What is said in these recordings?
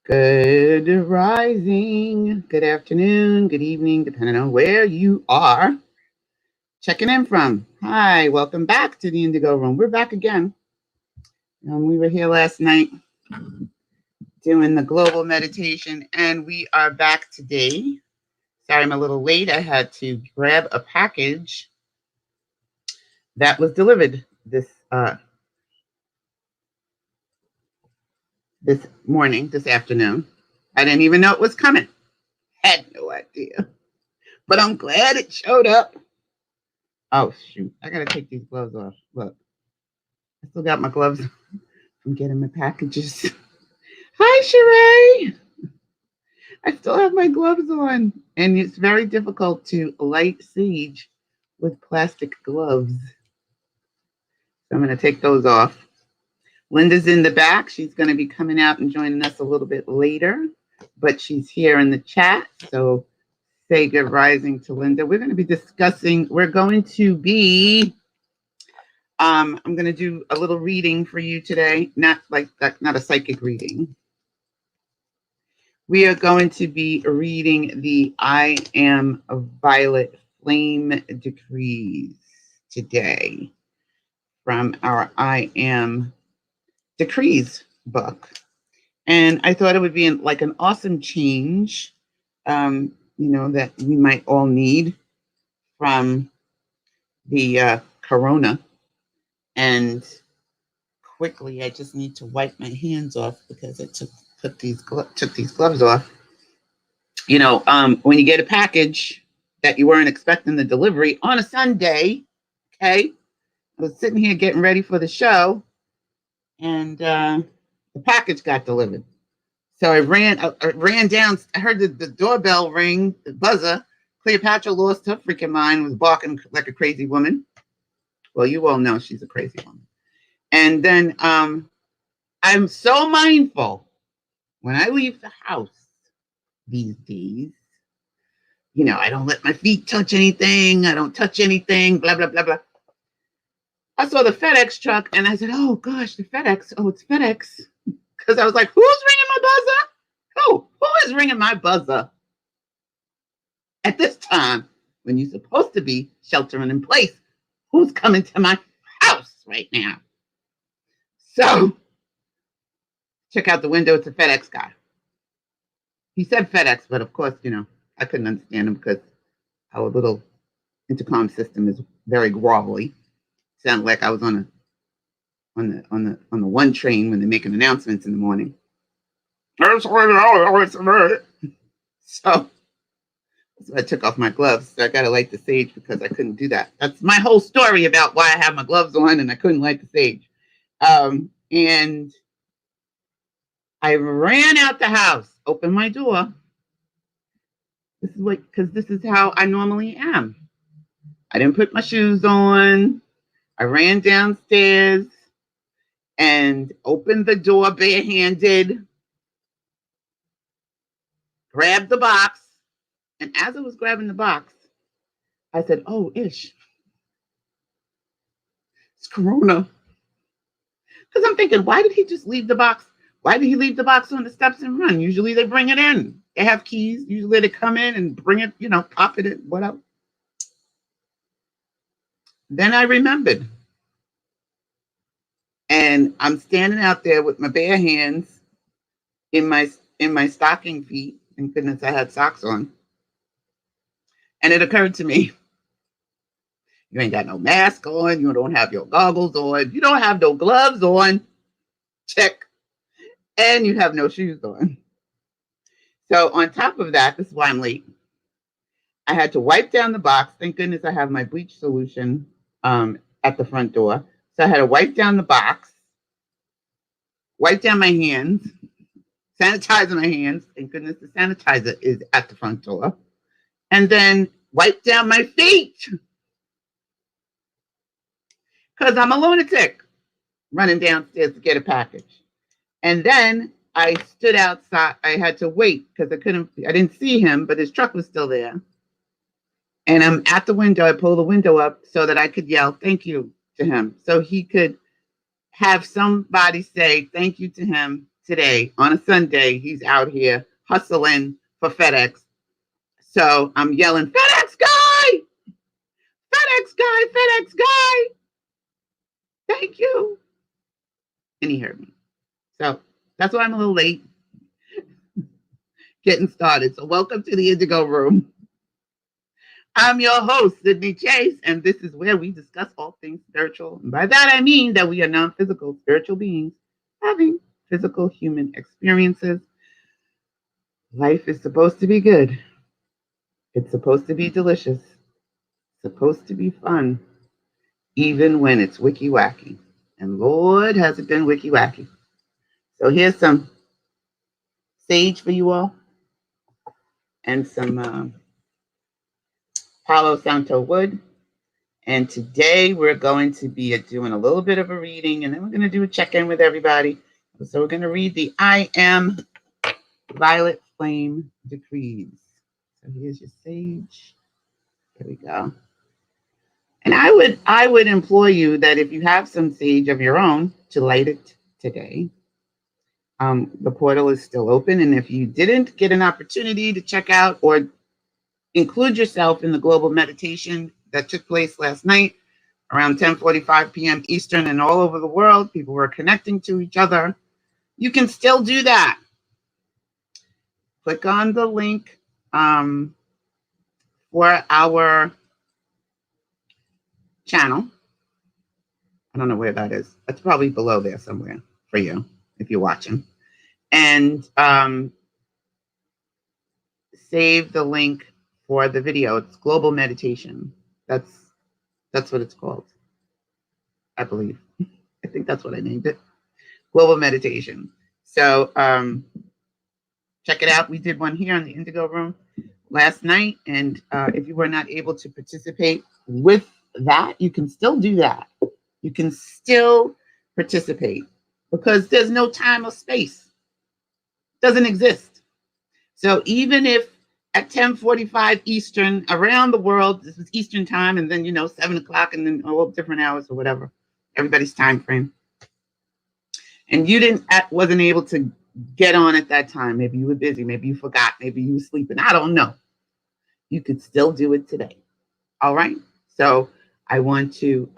Good rising, good afternoon, good evening, depending on where you are checking in from. Hi, welcome back to the Indigo Room. We're back again. We were here last night doing the global meditation, and we are back today. Sorry, I'm a little late. I had to grab a package that was delivered this morning, this afternoon. I didn't even know it was coming. Had no idea. But I'm glad it showed up. Oh, shoot. I got to take these gloves off. Look, I still got my gloves from getting my packages. Hi, Sheree. I still have my gloves on. And it's very difficult to light sage with plastic gloves. So I'm going to take those off. Linda's in the back. She's going to be coming out and joining us a little bit later. But she's here in the chat. So say good rising to Linda. We're going to be I'm going to do a little reading for you today, not a psychic reading. We are going to be reading the I Am Violet Flame Decrees today from our I Am Decrees book. And I thought it would be like an awesome change, that we might all need from the corona. And quickly, I just need to wipe my hands off because I took these gloves off. When you get a package that you weren't expecting the delivery on a Sunday, okay, I was sitting here getting ready for the show, and the package got delivered. So I ran down. I heard the doorbell ring, the buzzer. Cleopatra lost her freaking mind, was barking like a crazy woman. Well, you all know she's a crazy woman. And then I'm so mindful when I leave the house these days. I don't let my feet touch anything. I don't touch anything, blah, blah, blah, blah. I saw the FedEx truck and I said, oh gosh, the FedEx. Oh, it's FedEx. Because I was like, who's ringing my buzzer? Who is ringing my buzzer? At this time, when you're supposed to be sheltering in place, who's coming to my house right now? So, check out the window. It's a FedEx guy. He said FedEx, but of course, I couldn't understand him because our little intercom system is very grovelly. Sounded like I was on the one train when they're making announcements in the morning. So I took off my gloves. So I got to light the sage because I couldn't do that. That's my whole story about why I have my gloves on and I couldn't light the sage. And I ran out the house, opened my door. Because this is how I normally am. I didn't put my shoes on. I ran downstairs and opened the door barehanded, grabbed the box. And as I was grabbing the box, I said, oh, ish. It's Corona. Because I'm thinking, why did he just leave the box? Why did he leave the box on the steps and run? Usually they bring it in. They have keys. Usually they come in and bring it, pop it in, whatever. Then I remembered. And I'm standing out there with my bare hands in my stocking feet. Thank goodness I had socks on. And it occurred to me, you ain't got no mask on. You don't have your goggles on. You don't have no gloves on. Check. And you have no shoes on. So on top of that, this is why I'm late. I had to wipe down the box. Thank goodness I have my bleach solution at the front door. So I had to wipe down the box, wipe down my hands, sanitize my hands. Thank goodness the sanitizer is at the front door. And then wipe down my feet. Because I'm a lunatic running downstairs to get a package. And then I stood outside. I had to wait because I didn't see him, but his truck was still there. And I'm at the window. I pulled the window up so that I could yell thank you to him. So he could have somebody say thank you to him today on a Sunday. He's out here hustling for FedEx. So I'm yelling, FedEx guy, FedEx guy, FedEx guy. Thank you. And he heard me. So that's why I'm a little late getting started. So welcome to the Indigo Room. I'm your host, Sydney Chase, and this is where we discuss all things spiritual. And by that, I mean that we are non-physical spiritual beings having physical human experiences. Life is supposed to be good. It's supposed to be delicious. It's supposed to be fun, even when it's wicky-wacky. And Lord, has it been wicky-wacky. So here's some sage for you all and some Palo Santo wood. And today we're going to be doing a little bit of a reading, and then we're going to do a check-in with everybody. So we're going to read the I Am Violet Flame Decrees. So here's your sage. There we go. And I would implore you that if you have some sage of your own, to light it today. The portal is still open, and if you didn't get an opportunity to check out or include yourself in the global meditation that took place last night around 10:45 p.m. Eastern, and all over the world, people were connecting to each other, you can still do that. Click on the link for our channel. I don't know where that is. That's probably below there somewhere for you if you're watching. And save the link for the video. It's Global Meditation. That's what it's called, I believe. I think that's what I named it. Global Meditation. So check it out. We did one here in the Indigo Room last night. And if you were not able to participate with that, you can still do that. You can still participate because there's no time or space. It doesn't exist. So even if at 10:45 Eastern around the world, this is Eastern time, and then 7 o'clock, and then all different hours or whatever, everybody's time frame, and you wasn't able to get on at that time. Maybe you were busy, maybe you forgot, maybe you were sleeping. I don't know. You could still do it today. All right. So I want to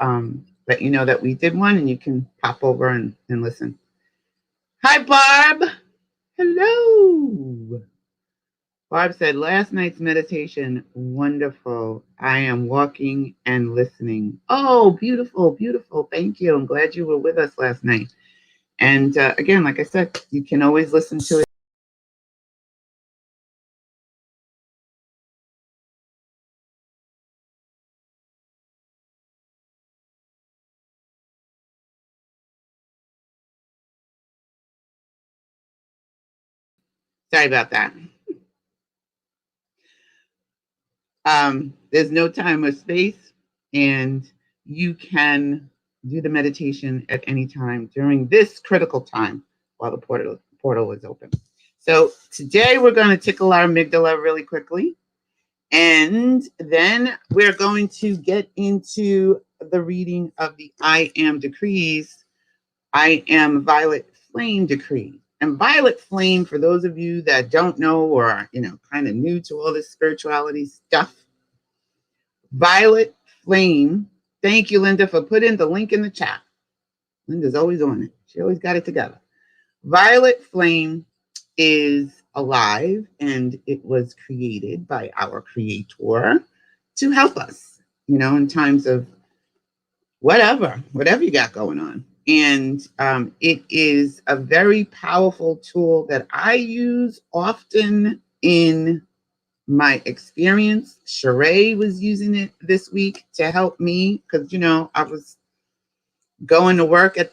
let you know that we did one, and you can pop over and listen. Hi, Barb. Hello. Barb said, last night's meditation, wonderful. I am walking and listening. Oh, beautiful, beautiful. Thank you. I'm glad you were with us last night. And again, like I said, you can always listen to it. Sorry about that. There's no time or space, and you can do the meditation at any time during this critical time while the portal is open. So today we're going to tickle our amygdala really quickly, and then we're going to get into the reading of the I Am Decrees. I Am Violet Flame Decree. And Violet Flame, for those of you that don't know or are, kind of new to all this spirituality stuff, Violet Flame. Thank you, Linda, for putting the link in the chat. Linda's always on it. She always got it together. Violet Flame is alive, and it was created by our creator to help us, in times of whatever you got going on. And it is a very powerful tool that I use often in my experience. Sheree was using it this week to help me because, I was going to work and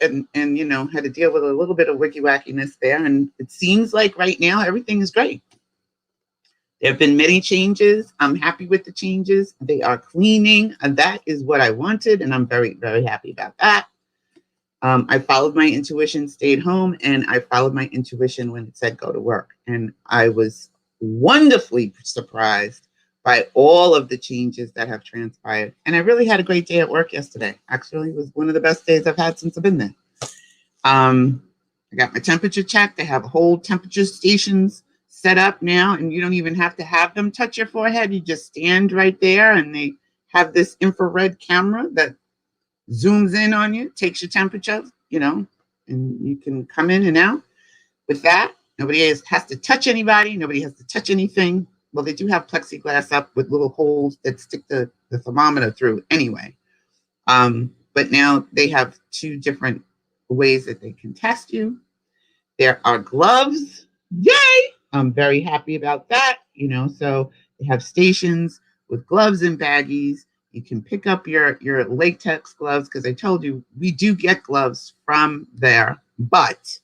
had to deal with a little bit of wicky-wackiness there. And it seems like right now everything is great. There have been many changes. I'm happy with the changes. They are cleaning, and that is what I wanted, and I'm very, very happy about that. I followed my intuition, stayed home, and I followed my intuition when it said go to work. And I was wonderfully surprised by all of the changes that have transpired. And I really had a great day at work yesterday. Actually, it was one of the best days I've had since I've been there. I got my temperature checked. They have whole temperature stations set up now, and you don't even have to have them touch your forehead. You just stand right there, and they have this infrared camera that zooms in on you, takes your temperature, and you can come in and out with that. Nobody has to touch anybody. Nobody has to touch anything. Well, they do have plexiglass up with little holes that stick the thermometer through anyway. But now they have 2 different ways that they can test you. There are gloves. Yay! I'm very happy about that. So they have stations with gloves and baggies. You can pick up your latex gloves, because I told you we do get gloves from there, but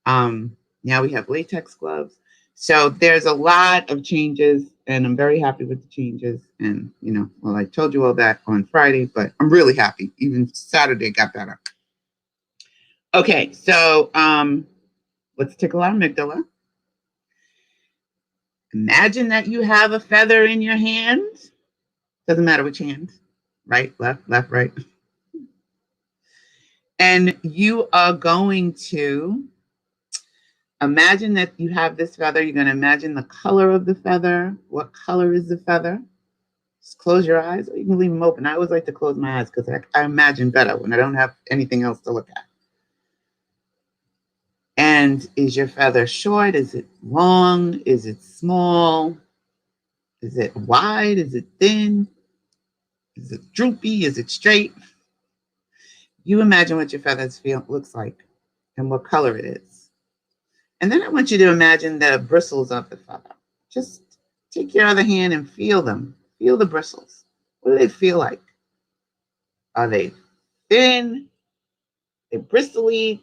now we have latex gloves. So there's a lot of changes, and I'm very happy with the changes. And, well, I told you all that on Friday, but I'm really happy. Even Saturday got better. Okay, so let's tickle our amygdala. Imagine that you have a feather in your hand. Doesn't matter which hand. Right, left, right. And you are going to imagine that you have this feather. You're going to imagine the color of the feather. What color is the feather? Just close your eyes, or you can leave them open. I always like to close my eyes because I imagine better when I don't have anything else to look at. And is your feather short? Is it long? Is it small? Is it wide? Is it thin? Is it droopy? Is it straight? You imagine what your feathers looks like and what color it is. And then I want you to imagine the bristles of the feather. Just take your other hand and feel them. Feel the bristles. What do they feel like? Are they thin? They're bristly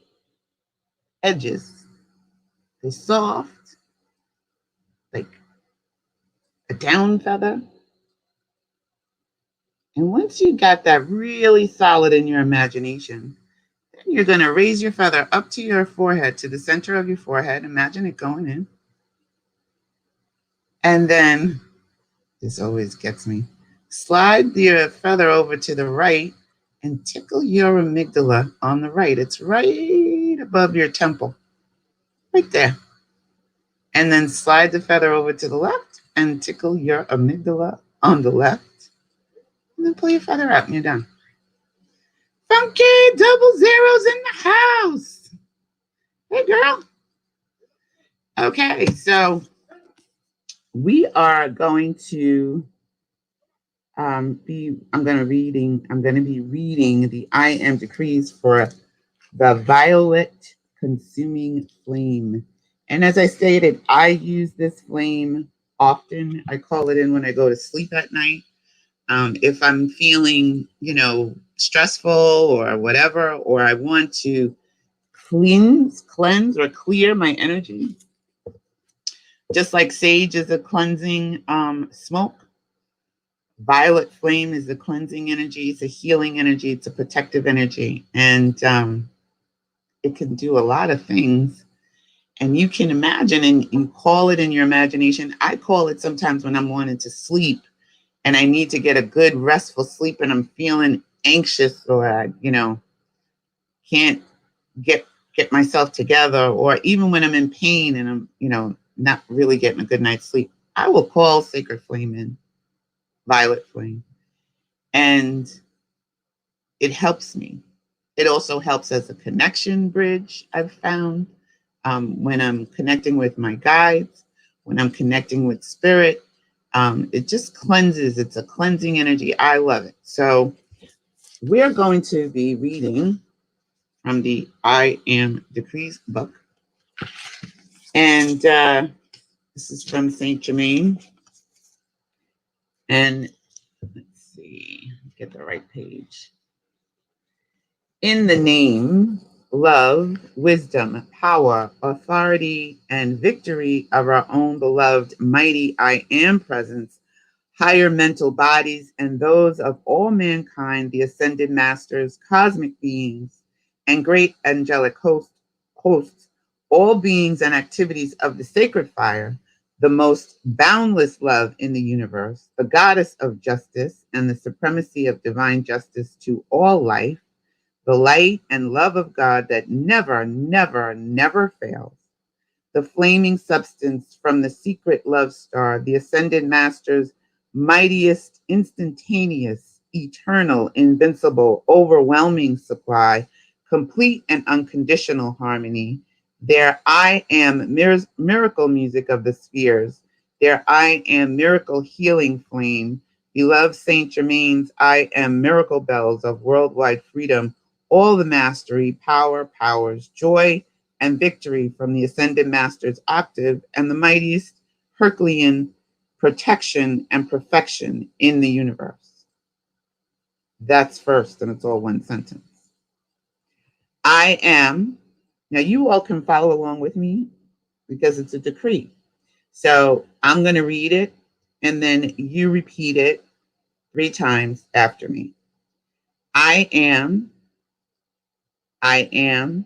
edges. They're soft, like a down feather. And once you got that really solid in your imagination, then you're going to raise your feather up to your forehead, to the center of your forehead. Imagine it going in. And then, this always gets me, slide your feather over to the right and tickle your amygdala on the right. It's right above your temple, right there. And then slide the feather over to the left and tickle your amygdala on the left. And then pull your feather out and you're done. Funky double zeros in the house. Hey, girl. Okay, so we are going to I'm going to be reading the I Am Decrees for the Violet Consuming Flame. And as I stated, I use this flame often. I call it in when I go to sleep at night. If I'm feeling, stressful or whatever, or I want to cleanse or clear my energy, just like sage is a cleansing smoke. Violet flame is a cleansing energy. It's a healing energy. It's a protective energy. And it can do a lot of things. And you can imagine, and you call it in your imagination. I call it sometimes when I'm wanting to sleep and I need to get a good restful sleep and I'm feeling anxious, or I, can't get myself together, or even when I'm in pain and I'm, not really getting a good night's sleep, I will call sacred flame in, violet flame. And it helps me. It also helps as a connection bridge, I've found, when I'm connecting with my guides, when I'm connecting with spirit. It just cleanses. It's a cleansing energy. I love it. So we're going to be reading from the I Am Decrees book. And this is from Saint Germain. And let's see, get the right page. In the name, love, wisdom, power, authority, and victory of our own beloved mighty I Am presence, higher mental bodies, and those of all mankind, the ascended masters, cosmic beings, and great angelic hosts, all beings and activities of the sacred fire, the most boundless love in the universe, the goddess of justice and the supremacy of divine justice to all life, the light and love of God that never, never, never fails, the flaming substance from the secret love star, the ascended master's mightiest, instantaneous, eternal, invincible, overwhelming supply, complete and unconditional harmony, their I am miracle music of the spheres, their I am miracle healing flame, beloved Saint Germain's I am miracle bells of worldwide freedom, all the mastery, power, powers, joy, and victory from the ascended master's octave and the mightiest Herculean protection and perfection in the universe. That's first, and it's all one sentence. I am, now you all can follow along with me because it's a decree. So I'm going to read it and then you repeat it 3 times after me. I am, I am,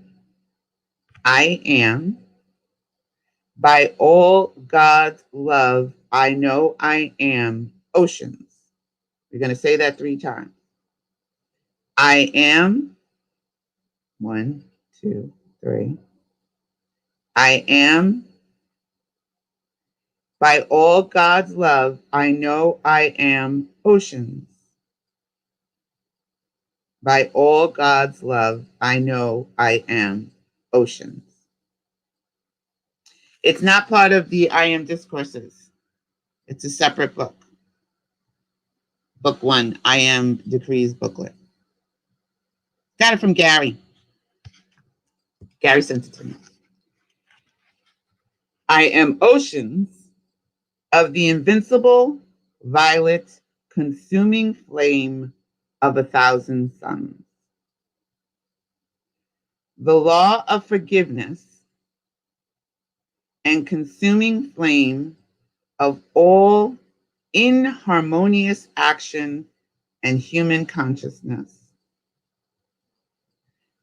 I am. By all God's love, I know I am oceans. We're going to say that 3 times. I am, 1, 2, 3. I am. By all God's love, I know I am oceans. By all God's love, I know I am oceans. It's not part of the I Am Discourses. It's a separate book. Book 1, I Am Decrees booklet. Got it from Gary. Gary sent it to me. I am oceans of the invincible, violet, consuming flame of 1,000 suns. The law of forgiveness and consuming flame of all inharmonious action and human consciousness.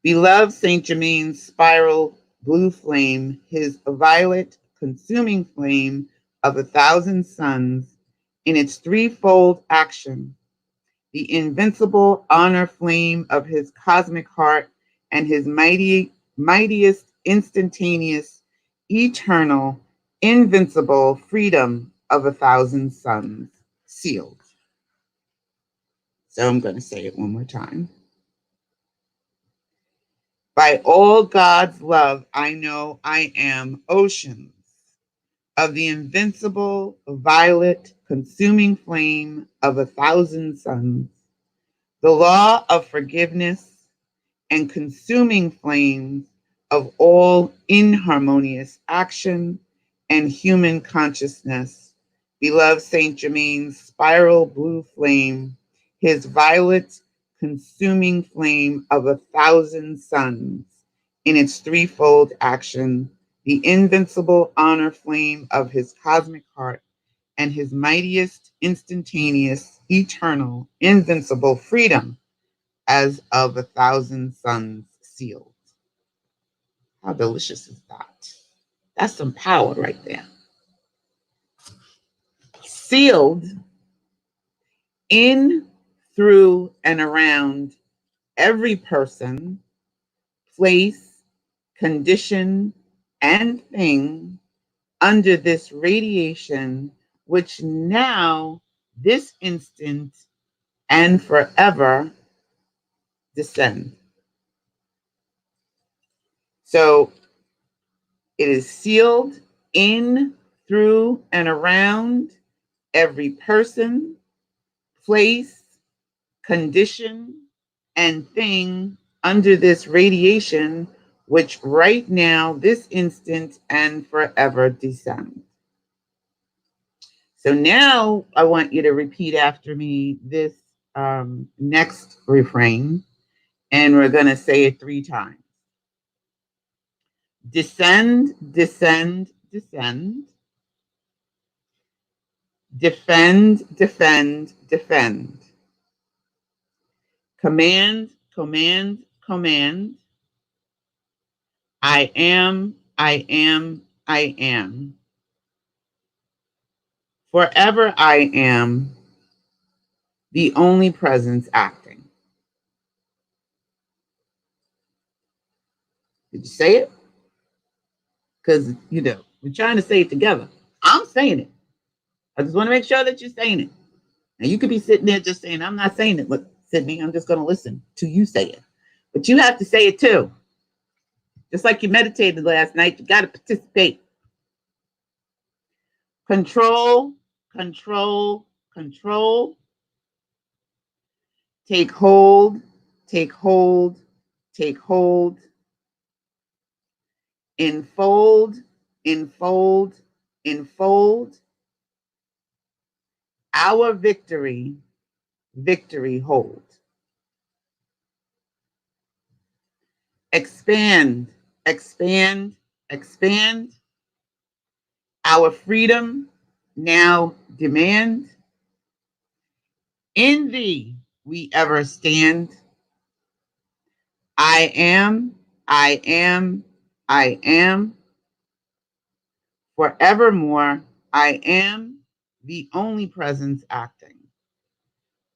Beloved Saint Germain's spiral blue flame, his violet consuming flame of 1,000 suns, in its threefold action, the invincible honor flame of his cosmic heart, and his mightiest, instantaneous, eternal, invincible freedom of 1,000 suns, sealed. So I'm going to say it one more time. By all God's love, I know I am oceans of the invincible, violet, consuming flame of 1,000 suns, the law of forgiveness and consuming flames of all inharmonious action and human consciousness. Beloved Saint Germain's spiral blue flame, his violet consuming flame of 1,000 suns, in its threefold action, the invincible honor flame of his cosmic heart, and his mightiest, instantaneous, eternal, invincible freedom as of 1,000 suns sealed. How delicious is that? That's some power right there. Sealed in, through, and around every person, place, condition, and thing under this radiation, which now, this instant, and forever descend. So it is sealed in, through, and around every person, place, condition, and thing under this radiation, which right now, this instant, and forever descend. So now I want you to repeat after me this next refrain, and we're going to say it 3 times. Descend, descend, descend. Defend, defend, defend. Command, command, command. I am, I am, I am. Forever I am the only presence acting. Did you say it? Because, we're trying to say it together. I'm saying it. I just want to make sure that you're saying it. Now, you could be sitting there just saying, I'm not saying it. Look, Sydney, I'm just going to listen to you say it. But you have to say it too. Just like you meditated last night, you got to participate. Control, control, control. Take hold, take hold, take hold. Enfold, enfold, enfold. Our victory, victory hold. Expand, expand, expand. Our freedom now demand. In thee we ever stand. I am, I am, I am. Forevermore, I am the only presence acting.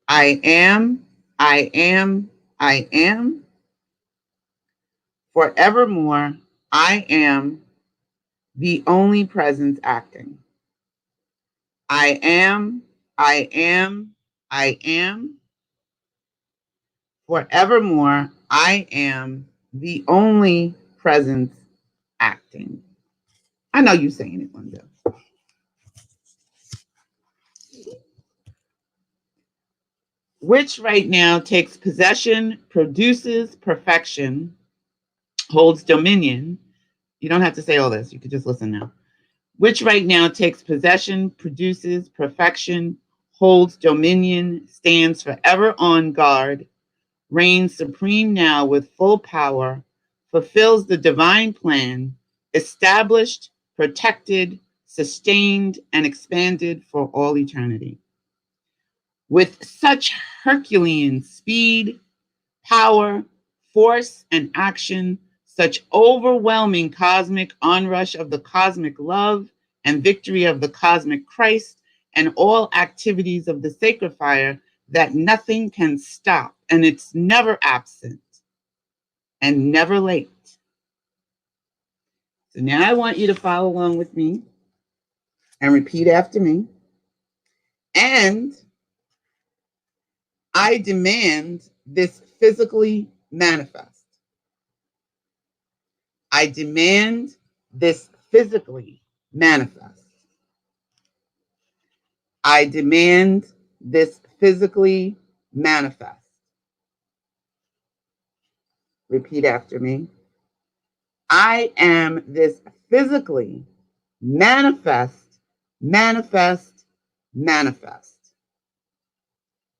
I am, I am, I am. Forevermore, I am the only presence acting. I am, I am, I am. Forevermore, I am the only presence acting. I know you're saying it, Linda. Which right now takes possession, produces perfection, holds dominion. You don't have to say all this. You could just listen now. Which right now takes possession, produces perfection, holds dominion, stands forever on guard, reigns supreme now with full power, fulfills the divine plan, established, protected, sustained, and expanded for all eternity. With such Herculean speed, power, force, and action, such overwhelming cosmic onrush of the cosmic love and victory of the cosmic Christ and all activities of the sacred fire that nothing can stop, and it's never absent and never late. So now I want you to follow along with me and repeat after me. And I demand this physically manifest. I demand this physically manifest. I demand this physically manifest. Repeat after me. I am this physically manifest, manifest, manifest.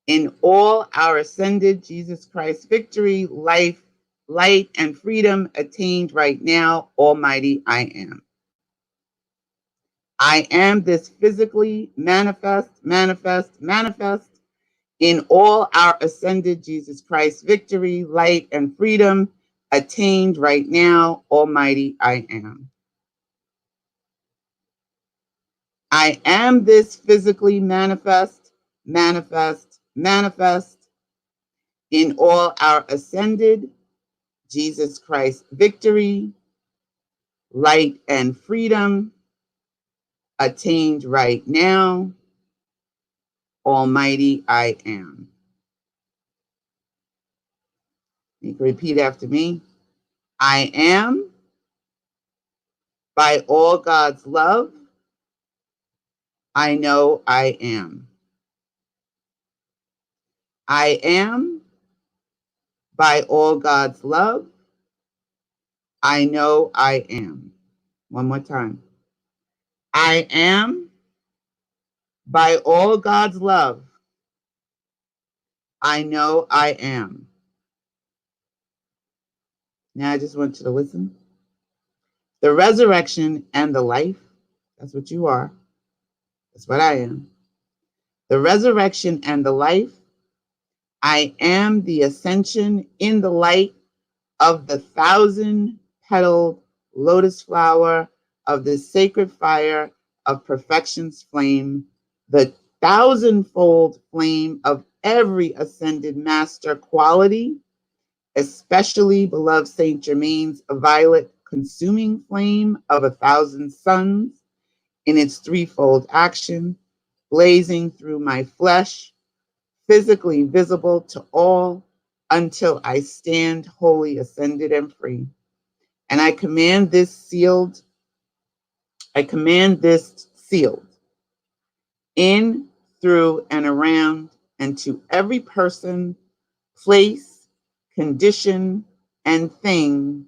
In all our ascended Jesus Christ victory, life, light, and freedom attained right now, Almighty I am. I am this physically manifest, manifest, manifest. In all our ascended Jesus Christ victory, light, and freedom attained right now, Almighty I am. I am this physically manifest, manifest, manifest. In all our ascended Jesus Christ victory, light, and freedom attained right now, Almighty I am. You can repeat after me. I am, by all God's love, I know I am. I am, by all God's love, I know I am. One more time. I am, by all God's love, I know I am. Now I just want you to listen. The resurrection and the life, that's what you are. That's what I am. The resurrection and the life, I am the ascension in the light of the 1,000-petaled lotus flower of the sacred fire of perfection's flame, the 1,000-fold flame of every ascended master quality especially beloved Saint Germain's violet consuming flame of 1,000 suns in its threefold action, blazing through my flesh, physically visible to all until I stand wholly ascended and free. And I command this sealed in, through, and around, and to every person, place, condition, and thing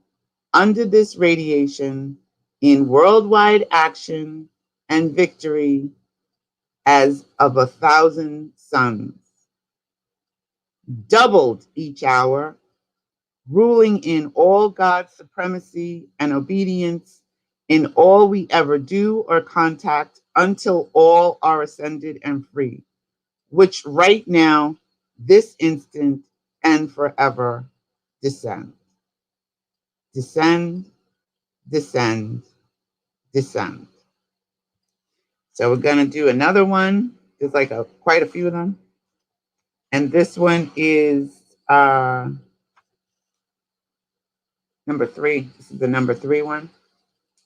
under this radiation in worldwide action and victory as of 1,000 suns, doubled each hour, ruling in all God's supremacy and obedience in all we ever do or contact until all are ascended and free, which right now, this instant, and forever descend. Descend, descend, descend. So we're going to do another one. There's like quite a few of them. And this one is number 3. This is the number 3 one.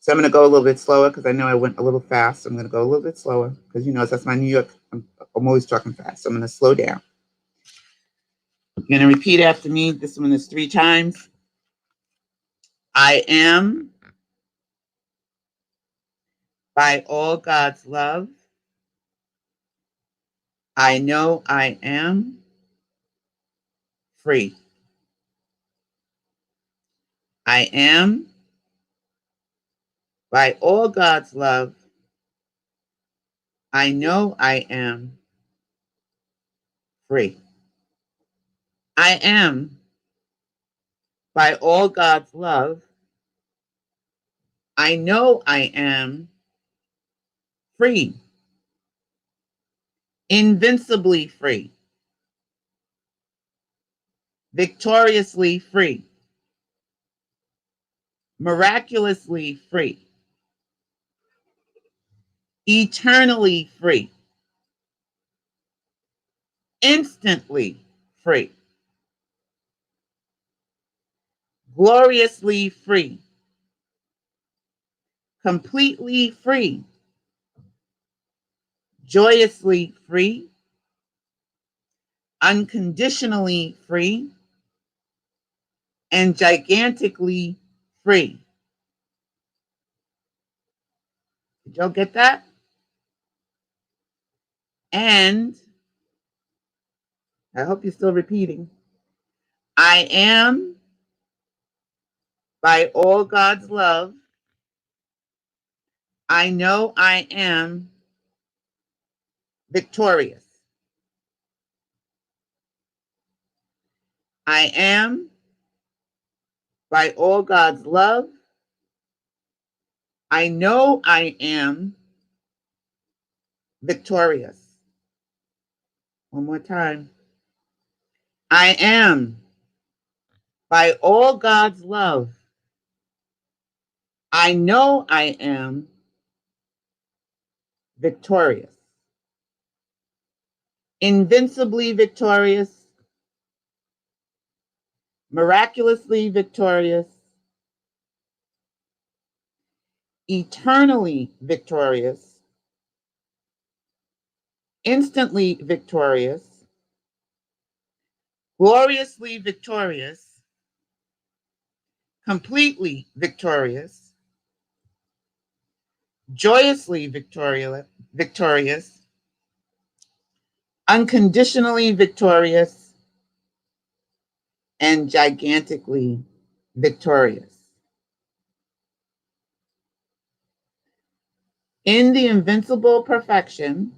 So I'm going to go a little bit slower because I know I went a little fast. So I'm going to go a little bit slower because, you know, that's my New York. I'm always talking fast. So I'm going to slow down. You're going to repeat after me. This one is 3 times. I am, by all God's love. I know I am free. I am, by all God's love. I know I am free. I am, by all God's love. I know I am free. Invincibly free. Victoriously free. Miraculously free. Eternally free. Instantly free. Gloriously free. Completely free. Joyously free. Unconditionally free. And gigantically free. Did y'all get that? And I hope you're still repeating. I am, by all God's love. I know I am victorious. I am, by all God's love. I know I am victorious. One more time. I am, by all God's love. I know I am victorious. Invincibly victorious. Miraculously victorious. Eternally victorious. Instantly victorious. Gloriously victorious. Completely victorious. Joyously victorious. Unconditionally victorious. And gigantically victorious. In the invincible protection,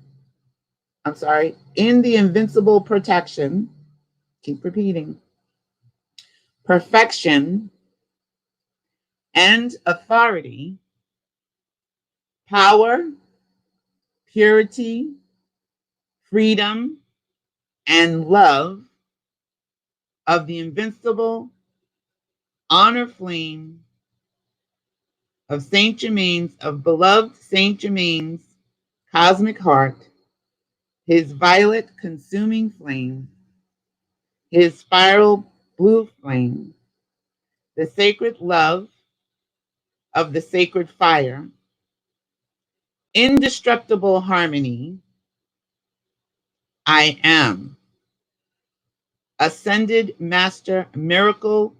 keep repeating, perfection and authority, power, purity, freedom, and love of the invincible honor flame of Saint Germain's, of beloved Saint Germain's cosmic heart, his violet consuming flame, his spiral blue flame, the sacred love of the sacred fire, indestructible harmony, I am. Ascended master miracle,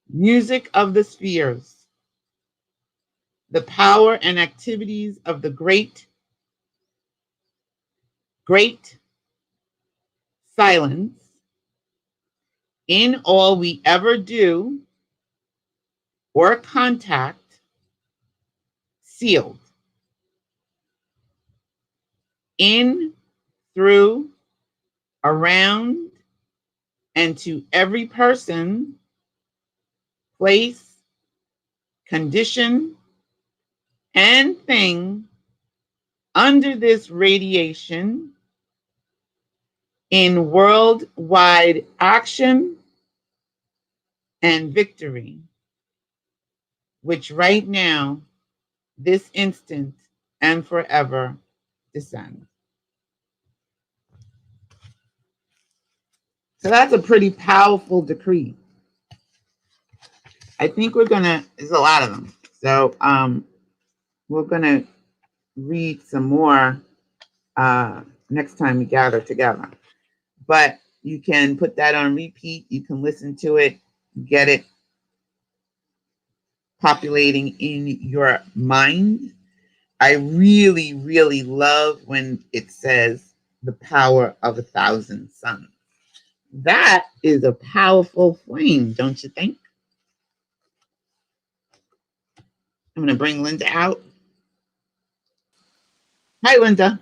music of the spheres, the power and activities of the great, great silence in all we ever do or contact, sealed in, through, around, and to every person, place, condition, and thing under this radiation in worldwide action and victory, which right now, this instant, and forever descends. So that's a pretty powerful decree. I think there's a lot of them. So we're gonna read some more next time we gather together. But you can put that on repeat. You can listen to it, get it populating in your mind. I really, really love when it says the power of 1,000 suns. That is a powerful flame, don't you think? I'm going to bring Linda out. Hi, Linda.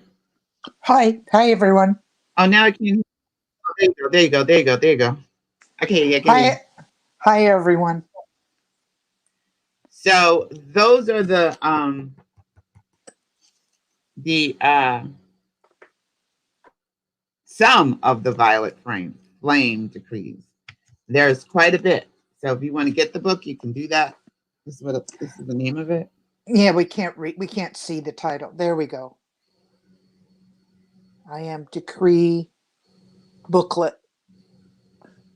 Hi, everyone. Oh, now I can. Oh, there you go. Okay, Hi, everyone. So those are the some of the violet flame decrees. There's quite a bit. So if you want to get the book, you can do that. This is the name of it. Yeah, we can't see the title. There we go. I am decree booklet.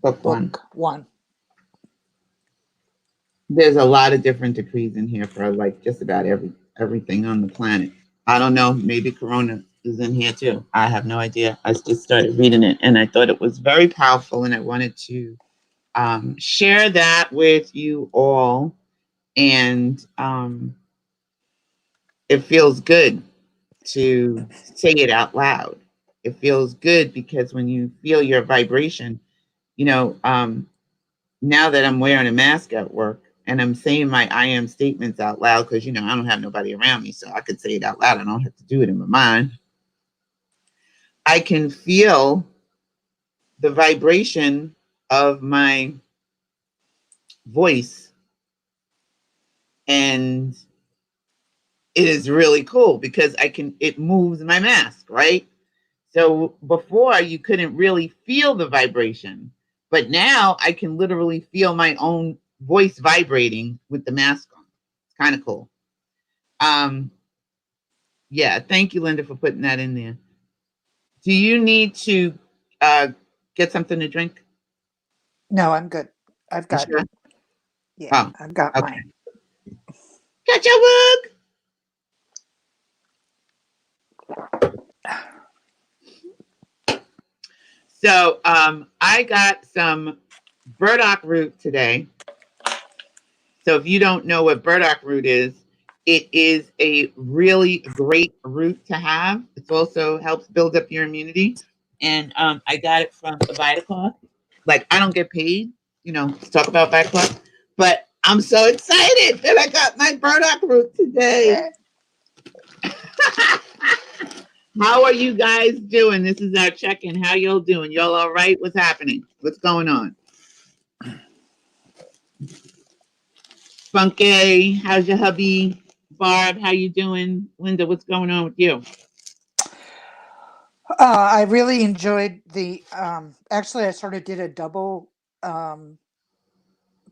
Book one. One. There's a lot of different decrees in here for like just about everything on the planet. I don't know, maybe Corona is in here too. I have no idea. I just started reading it and I thought it was very powerful and I wanted to share that with you all. And it feels good to say it out loud. It feels good because when you feel your vibration, now that I'm wearing a mask at work and I'm saying my I am statements out loud, because, I don't have nobody around me, so I could say it out loud. I don't have to do it in my mind. I can feel the vibration of my voice. And it is really cool because it moves my mask, right? So before you couldn't really feel the vibration, but now I can literally feel my own voice vibrating with the mask on. It's kind of cool. Yeah, thank you, Linda, for putting that in there. Do you need to get something to drink? No, I'm good. I've got sure? Yeah, I've got okay. mine. Catch your book. So I got some burdock root today. So if you don't know what burdock root is, it is a really great root to have. It also helps build up your immunity. And I got it from the VitaCloth. Like, I don't get paid, to talk about VitaCloth, but I'm so excited that I got my burdock root today. How are you guys doing? This is our check-in. How y'all doing? Y'all all right? What's happening? What's going on? Funky, how's your hubby? Barb, how you doing? Linda, what's going on with you? I really enjoyed the. Actually, I sort of did a double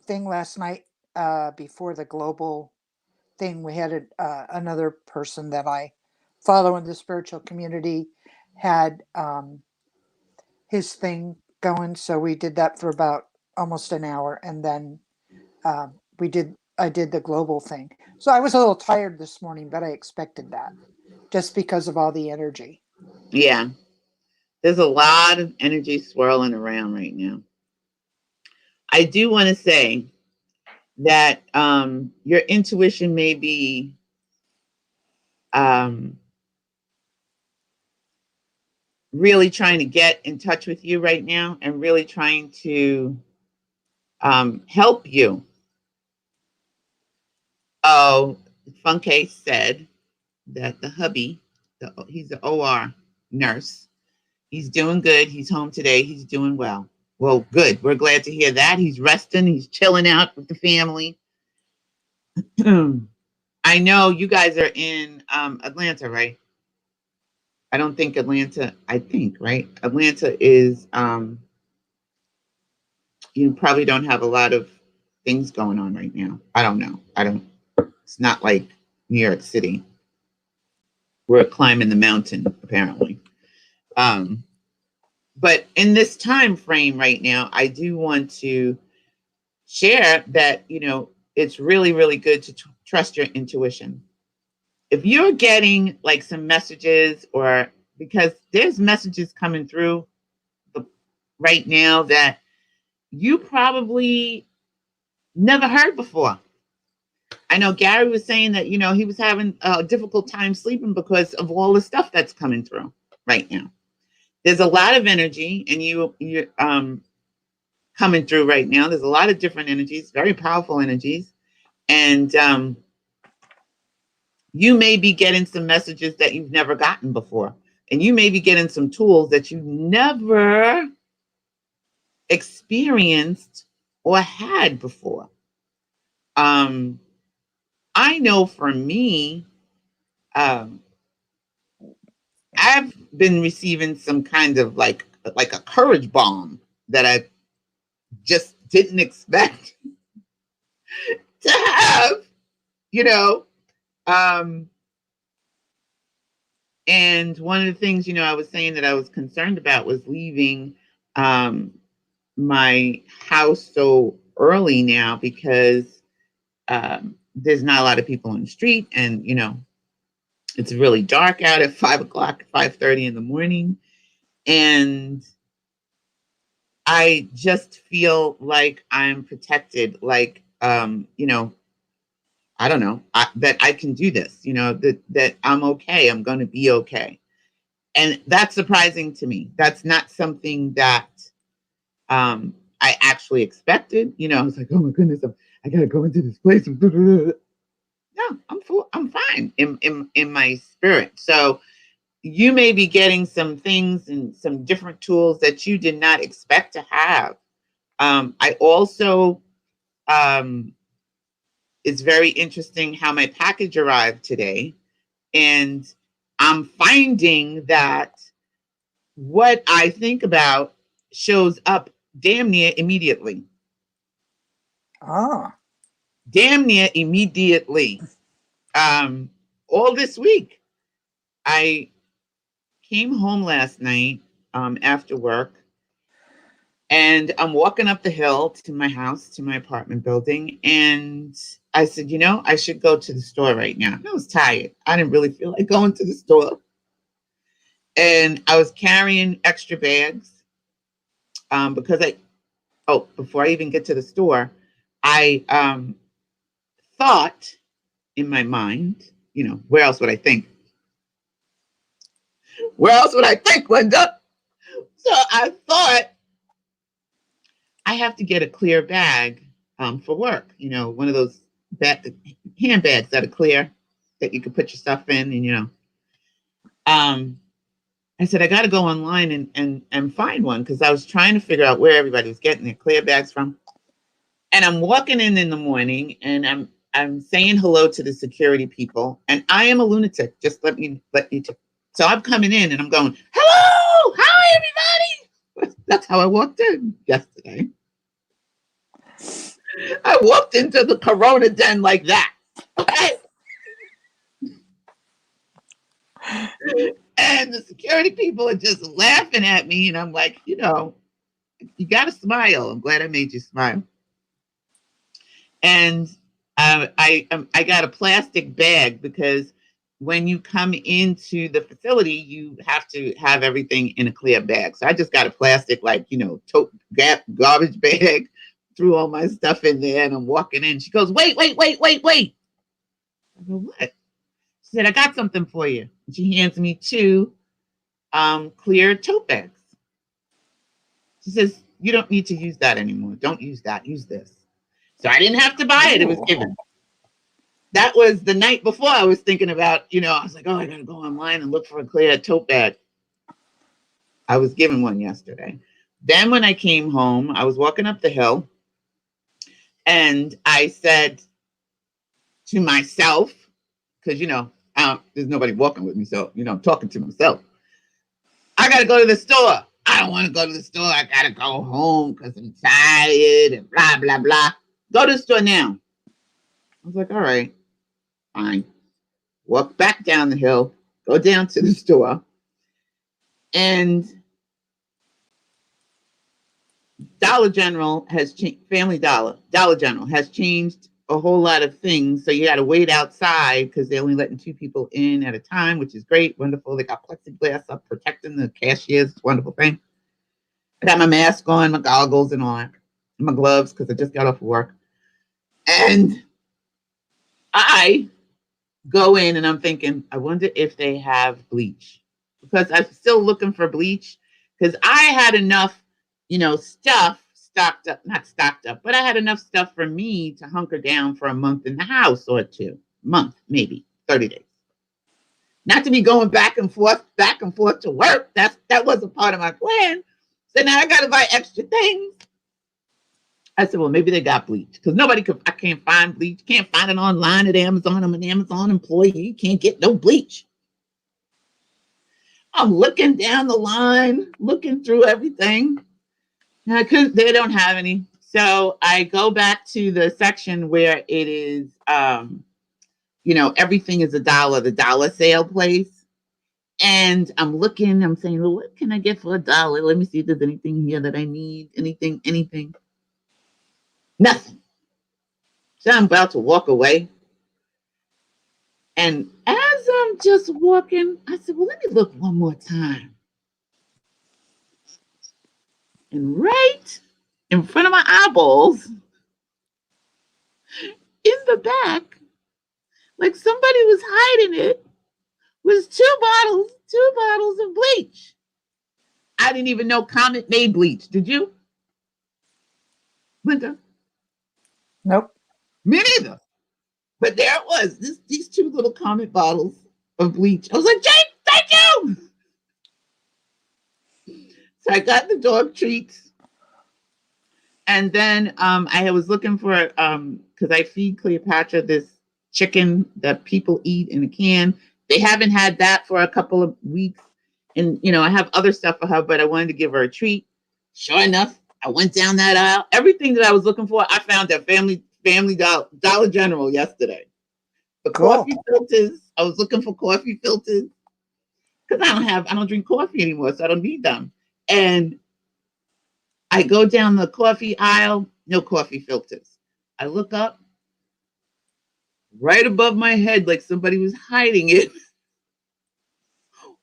thing last night before the global thing. We had another person that I follow in the spiritual community had his thing going, so we did that for about almost an hour, and then I did the global thing. So I was a little tired this morning, but I expected that just because of all the energy. Yeah. There's a lot of energy swirling around right now. I do want to say that your intuition may be um, really trying to get in touch with you right now and really trying to help you. Oh, Funke said that the hubby, he's the OR nurse. He's doing good. He's home today. He's doing well. Well, good. We're glad to hear that. He's resting. He's chilling out with the family. I know you guys are in Atlanta, right? I don't think Atlanta, I think, right? Atlanta is, you probably don't have a lot of things going on right now. I don't know. It's not like New York City. We're climbing the mountain, apparently. But in this time frame right now, I do want to share that, it's really, really good to trust your intuition. If you're getting like some messages, or because there's messages coming through right now that you probably never heard before. I know Gary was saying that, he was having a difficult time sleeping because of all the stuff that's coming through right now. There's a lot of energy, and you're coming through right now. There's a lot of different energies, very powerful energies. And you may be getting some messages that you've never gotten before. And you may be getting some tools that you never experienced or had before. I know for me, um, I've been receiving some kind of like a courage bomb that I just didn't expect to have, you know. Um, and one of the things, I was saying that I was concerned about was leaving my house so early now, because there's not a lot of people on the street, and it's really dark out at 5 o'clock, 5:30 in the morning, and I just feel like I'm protected, like I don't know, that I can do this, that I'm okay, I'm going to be okay, and that's surprising to me. That's not something that I actually expected. I was like, oh my goodness, I gotta go into this place. No, I'm fine in my spirit. So you may be getting some things and some different tools that you did not expect to have. I also, it's very interesting how my package arrived today, and I'm finding that what I think about shows up damn near immediately. Ah. Damn near immediately. All this week, I came home last night after work, and I'm walking up the hill to my house, to my apartment building, and I said, I should go to the store right now. I was tired. I didn't really feel like going to the store. And I was carrying extra bags because before I even get to the store, I thought in my mind, where else would I think? Where else would I think, Linda? So I thought, I have to get a clear bag for work. One of those handbags that are clear, that you can put your stuff in, and I said I got to go online and find one, because I was trying to figure out where everybody was getting their clear bags from. And I'm walking in the morning, and I'm saying hello to the security people, and I am a lunatic. Just let me. So I'm coming in and I'm going, hello, hi everybody. That's how I walked in yesterday. I walked into the Corona den like that. Okay. And the security people are just laughing at me. And I'm like, You got to smile. I'm glad I made you smile. And I got a plastic bag because when you come into the facility, you have to have everything in a clear bag. So I just got a plastic, like, garbage bag, threw all my stuff in there, and I'm walking in. She goes, wait. I go, what? She said, I got something for you. And she hands me two clear tote bags. She says, you don't need to use that anymore. Don't use that. Use this. So I didn't have to buy it. It was given. That was the night before. I was thinking about, I was like, oh, I got to go online and look for a clear tote bag. I was given one yesterday. Then when I came home, I was walking up the hill and I said to myself, because, there's nobody walking with me. So, I'm talking to myself. I got to go to the store. I don't want to go to the store. I got to go home because I'm tired and blah, blah, blah. Go to the store now. I was like, all right, fine. Walk back down the hill, go down to the store, and Dollar General has changed. Dollar General has changed a whole lot of things. So you got to wait outside because they're only letting 2 people in at a time, which is great, wonderful. They got plexiglass up protecting the cashiers. It's a wonderful thing. I got my mask on, my goggles and all that, and my gloves because I just got off of work. And I go in and I'm thinking, I wonder if they have bleach, because I'm still looking for bleach because I had enough, stuff not stocked up, but I had enough stuff for me to hunker down for a month in the house or 2 months, maybe 30 days. Not to be going back and forth to work. That wasn't part of my plan. So now I got to buy extra things. I said, well, maybe they got bleach because I can't find bleach. Can't find it online at Amazon. I'm an Amazon employee. Can't get no bleach. I'm looking down the line, looking through everything. And they don't have any. So I go back to the section where it is, everything is $1, the dollar sale place. And I'm looking, I'm saying, well, what can I get for $1? Let me see if there's anything here that I need. Anything. Nothing. So I'm about to walk away. And as I'm just walking, I said, well, let me look one more time. And right in front of my eyeballs, in the back, like somebody was hiding it, was two bottles of bleach. I didn't even know Comet made bleach. Did you, Linda? Nope. Me neither. But there it was, these 2 little Comet bottles of bleach. I was like, Jake, thank you. So I got the dog treats. And then I was looking for, because I feed Cleopatra this chicken that people eat in a can. They haven't had that for a couple of weeks. And, I have other stuff for her, but I wanted to give her a treat. Sure enough, I went down that aisle. Everything that I was looking for, I found at Family Dollar General yesterday. The coffee filters, I was looking for coffee filters because I don't drink coffee anymore, so I don't need them. And I go down the coffee aisle, no coffee filters. I look up, right above my head, like somebody was hiding it.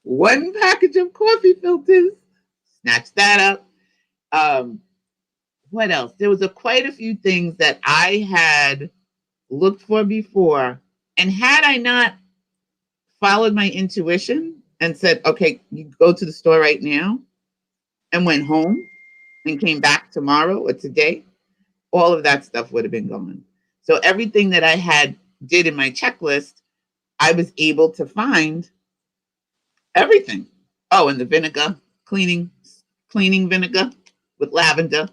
1 package of coffee filters. Snatched that up. What else? There was quite a few things that I had looked for before. And had I not followed my intuition and said, okay, you go to the store right now, and went home and came back tomorrow or today, all of that stuff would have been gone. So everything that I did in my checklist, I was able to find everything. Oh, and the vinegar, cleaning vinegar with lavender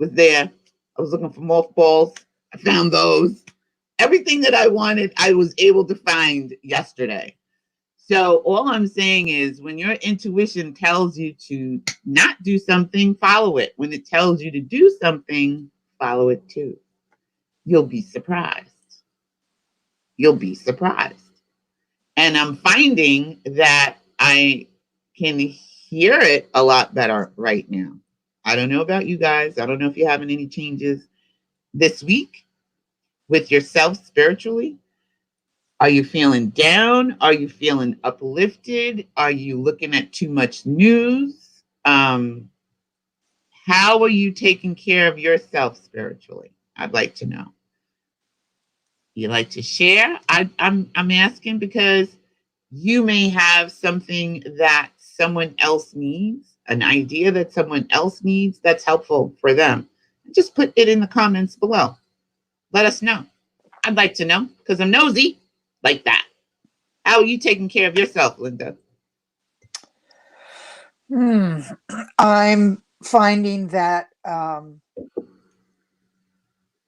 was there. I was looking for mothballs. I found those. Everything that I wanted, I was able to find yesterday. So all I'm saying is when your intuition tells you to not do something, follow it. When it tells you to do something, follow it too. You'll be surprised. You'll be surprised. And I'm finding that I can hear it a lot better right now. I don't know about you guys. I don't know if you're having any changes this week with yourself spiritually. Are you feeling down? Are you feeling uplifted? Are you looking at too much news? How are you taking care of yourself spiritually? I'd like to know. You like to share? I'm asking because you may have something that someone else needs, an idea that someone else needs that's helpful for them. Just put it in the comments below. Let us know. I'd like to know because I'm nosy like that. How are you taking care of yourself, Linda? I'm finding that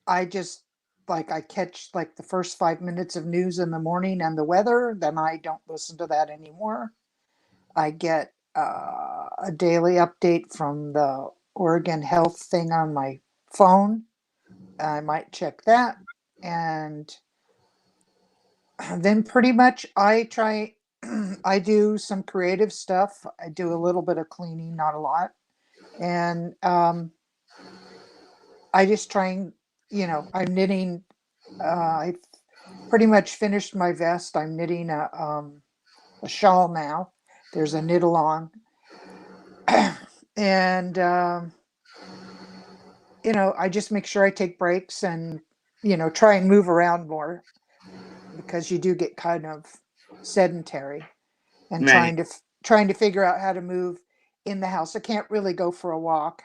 I just I catch like the first 5 minutes of news in the morning and the weather, then I don't listen to that anymore. I get a daily update from the Oregon Health thing on my phone. I might check that. And then pretty much I try, I do some creative stuff. I do a little bit of cleaning, not a lot. And I just try and, I'm knitting. I pretty much finished my vest. I'm knitting a shawl now. There's a knit along. And, I just make sure I take breaks and, try and move around more because you do get kind of sedentary and Right. trying to figure out how to move in the house. I can't really go for a walk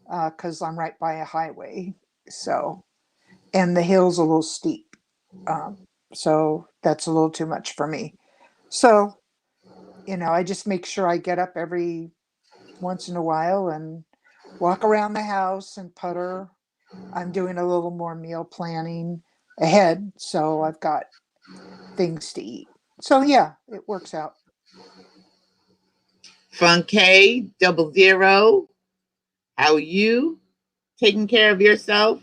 because I'm right by a highway. So, and the hill's a little steep. Um, so that's a little too much for me. So, I just make sure I get up every once in a while and walk around the house and putter. I'm doing a little more meal planning ahead, so I've got things to eat. So yeah, it works out. Funky00, how are you taking care of yourself?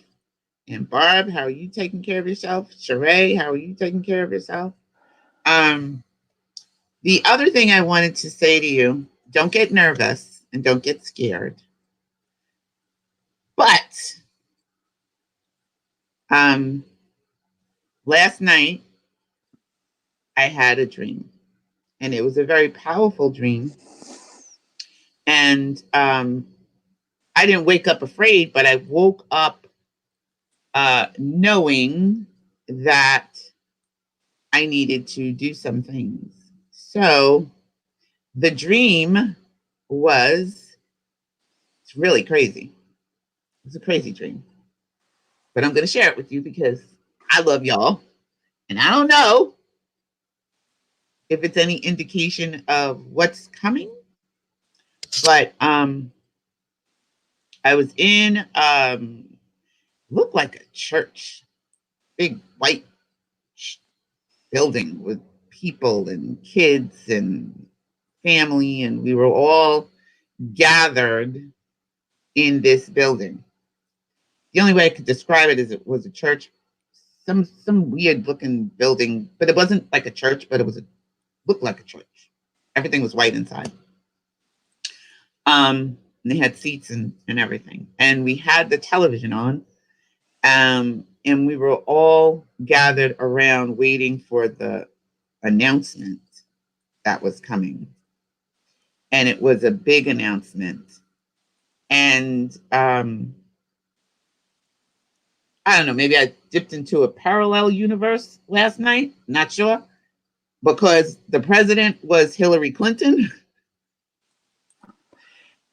And Barb, how are you taking care of yourself? Sheree, how are you taking care of yourself? Um, the other thing I wanted to say to you, don't get nervous and don't get scared. But um, last night I had a dream, and it was a very powerful dream. And I didn't wake up afraid, but I woke up knowing that I needed to do some things. So the dream was, it's really crazy. It's a crazy dream. But I'm going to share it with you because I love y'all. And I don't know if it's any indication of what's coming, but I was in looked like a church, big white building with people and kids and family, and we were all gathered in this building. The only way I could describe it is it was a church, some weird looking building, but it wasn't like a church, but looked like a church. Everything was white inside. And they had seats and everything. And we had the television on. And we were all gathered around waiting for the announcement that was coming. And it was a big announcement. And I don't know, maybe I dipped into a parallel universe last night, not sure, because the president was Hillary Clinton.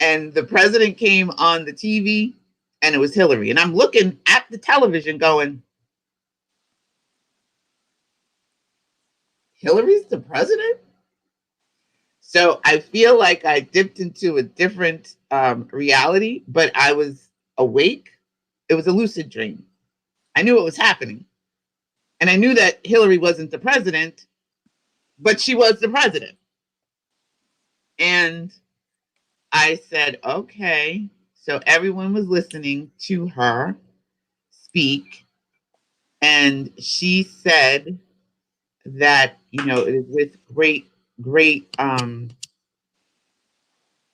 And the president came on the TV and it was Hillary. And I'm looking at the television going, Hillary's the president? So I feel like I dipped into a different reality, but I was awake. It was a lucid dream. I knew it was happening. And I knew that Hillary wasn't the president, but she was the president. And I said, okay. So everyone was listening to her speak. And she said that, it is with great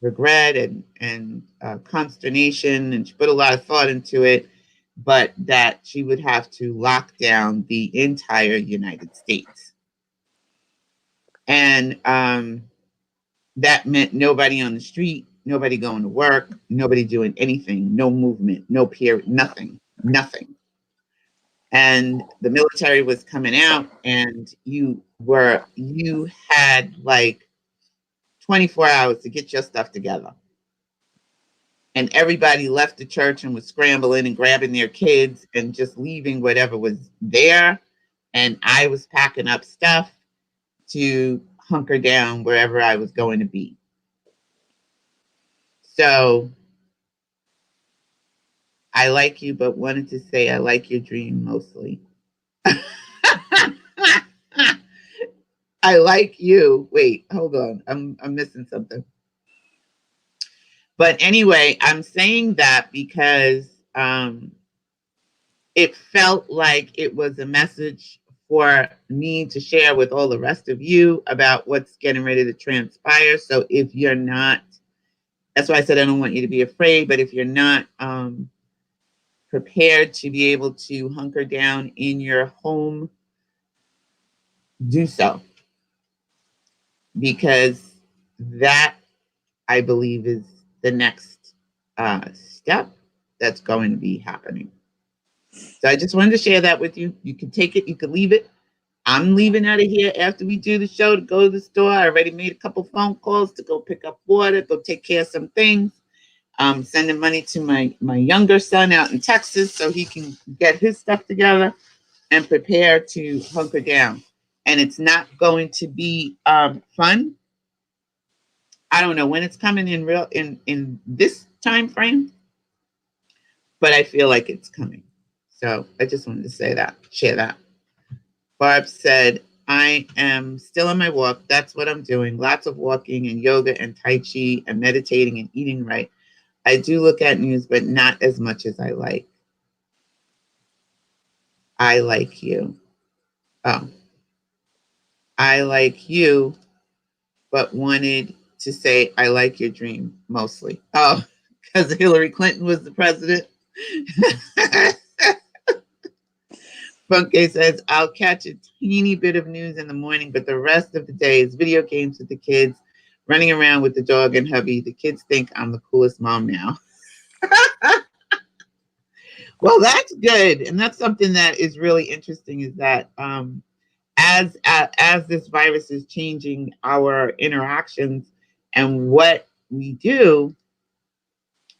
regret and consternation, and she put a lot of thought into it, but that she would have to lock down the entire United States. And that meant nobody on the street, nobody going to work, nobody doing anything, no movement, no peer, nothing, nothing. And the military was coming out, and you had like 24 hours to get your stuff together. And everybody left the church and was scrambling and grabbing their kids and just leaving whatever was there. And I was packing up stuff to hunker down wherever I was going to be. So I like you, but wanted to say I like your dream mostly. I like you. Wait, hold on. I'm missing something. But anyway, I'm saying that because it felt like it was a message for me to share with all the rest of you about what's getting ready to transpire. So if you're not, that's why I said I don't want you to be afraid, but if you're not prepared to be able to hunker down in your home, do so. Because that, I believe, is the next step that's going to be happening. So I just wanted to share that with you. You can take it, you can leave it. I'm leaving out of here after we do the show to go to the store. I already made a couple phone calls to go pick up water, go take care of some things. Sending money to my younger son out in Texas so he can get his stuff together and prepare to hunker down. And it's not going to be fun. I don't know when it's coming in this time frame, but I feel like it's coming. So I just wanted to say that, share that. Barb said, I am still on my walk. That's what I'm doing. Lots of walking and yoga and Tai Chi and meditating and eating right. I do look at news, but not as much as I like. I like you. Oh. I like you, but wanted to say I like your dream mostly. Oh, because Hillary Clinton was the president. Funke says, I'll catch a teeny bit of news in the morning, but the rest of the day is video games with the kids, running around with the dog and hubby. The kids think I'm the coolest mom now. Well, that's good. And that's something that is really interesting, is that as this virus is changing our interactions and what we do,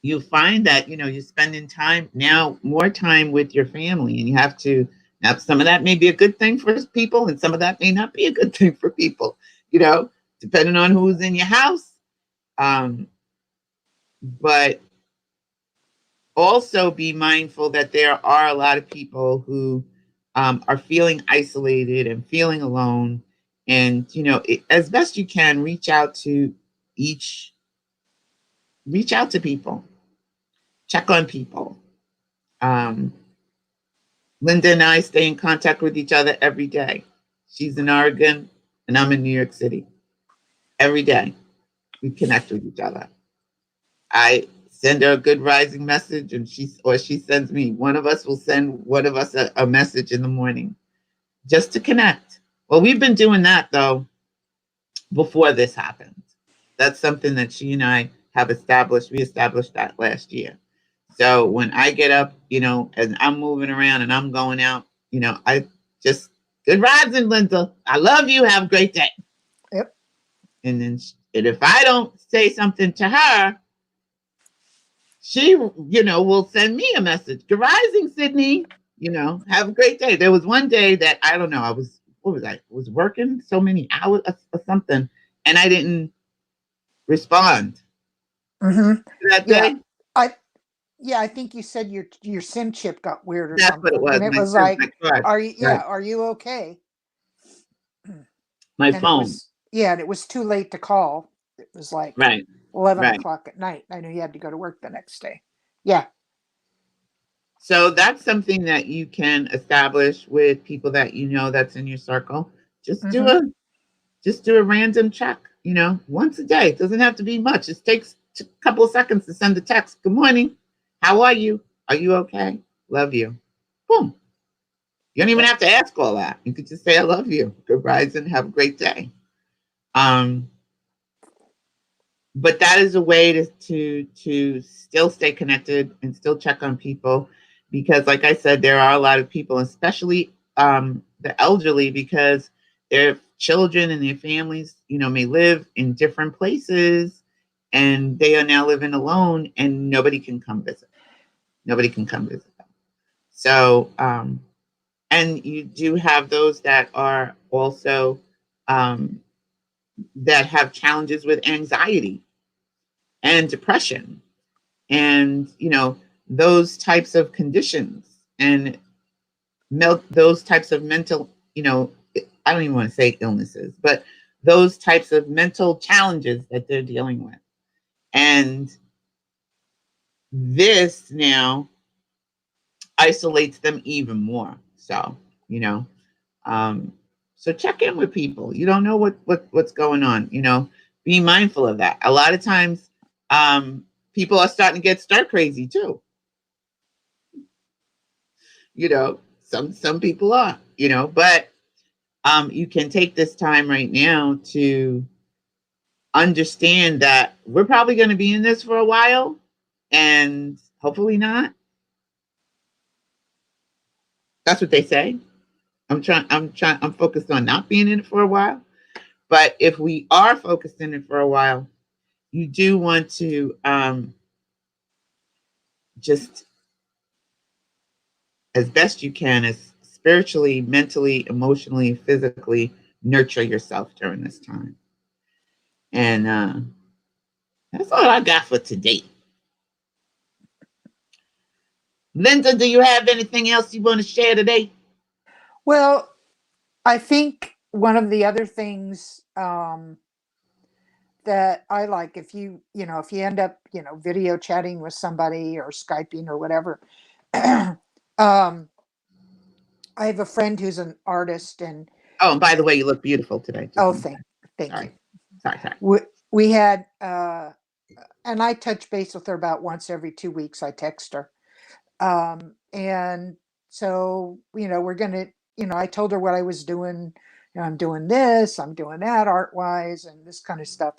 you find that, you're spending time now, more time with your family, and you have to, now some of that may be a good thing for people and some of that may not be a good thing for people, depending on who's in your house. But also be mindful that there are a lot of people who are feeling isolated and feeling alone. And, as best you can, reach out to people, check on people. Linda and I stay in contact with each other every day. She's in Oregon and I'm in New York City. Every day we connect with each other. I send her a good rising message and she sends me. One of us will send one of us a message in the morning just to connect. Well, we've been doing that though before this happened. That's something that she and I have established. We established that last year. So when I get up, and I'm moving around and I'm going out, I just, good rising, Linda. I love you. Have a great day. Yep. And then if I don't say something to her, she, will send me a message. Good rising, Sydney. Have a great day. There was one day that I don't know. I was working so many hours or something, and I didn't respond. Mm-hmm. That day. I think you said your SIM chip got weird or That's something. what it was. And it was like, are you right. are you okay? My and phone. And it was too late to call. It was like Right. 11 right. o'clock at night. I knew you had to go to work the next day. Yeah. So that's something that you can establish with people that that's in your circle. Just do just do a random check, once a day. It doesn't have to be much. It takes a couple of seconds to send a text. Good morning. How are you? Are you okay? Love you. Boom. You don't even have to ask all that. You could just say, I love you. Good rising. Have a great day. But that is a way to still stay connected and still check on people, because like I said, there are a lot of people, especially the elderly, because their children and their families, may live in different places, and they are now living alone, and nobody can come visit. Nobody can come visit them. So, and you do have those that are also that have challenges with anxiety and depression, and those types of conditions, and those types of mental, I don't even want to say illnesses, but those types of mental challenges that they're dealing with. And this now isolates them even more. So, so check in with people. You don't know what's going on, be mindful of that. A lot of times, people are starting to get stir crazy too. Some people are, but you can take this time right now to understand that we're probably going to be in this for a while, and hopefully not. That's what they say. I'm focused on not being in it for a while. But if we are focused in it for a while, you do want to just, as best you can, as spiritually, mentally, emotionally, physically, nurture yourself during this time. And that's all I got for today. Linda, do you have anything else you want to share today? Well, I think one of the other things that I like, if you end up, video chatting with somebody or Skyping or whatever, I have a friend who's an artist, and oh, and by the way, you look beautiful today. Thank sorry. you. Sorry. We had, and I touch base with her about once every 2 weeks. I text her. And so, we're going to, I told her what I was doing. I'm doing this, I'm doing that art wise and this kind of stuff.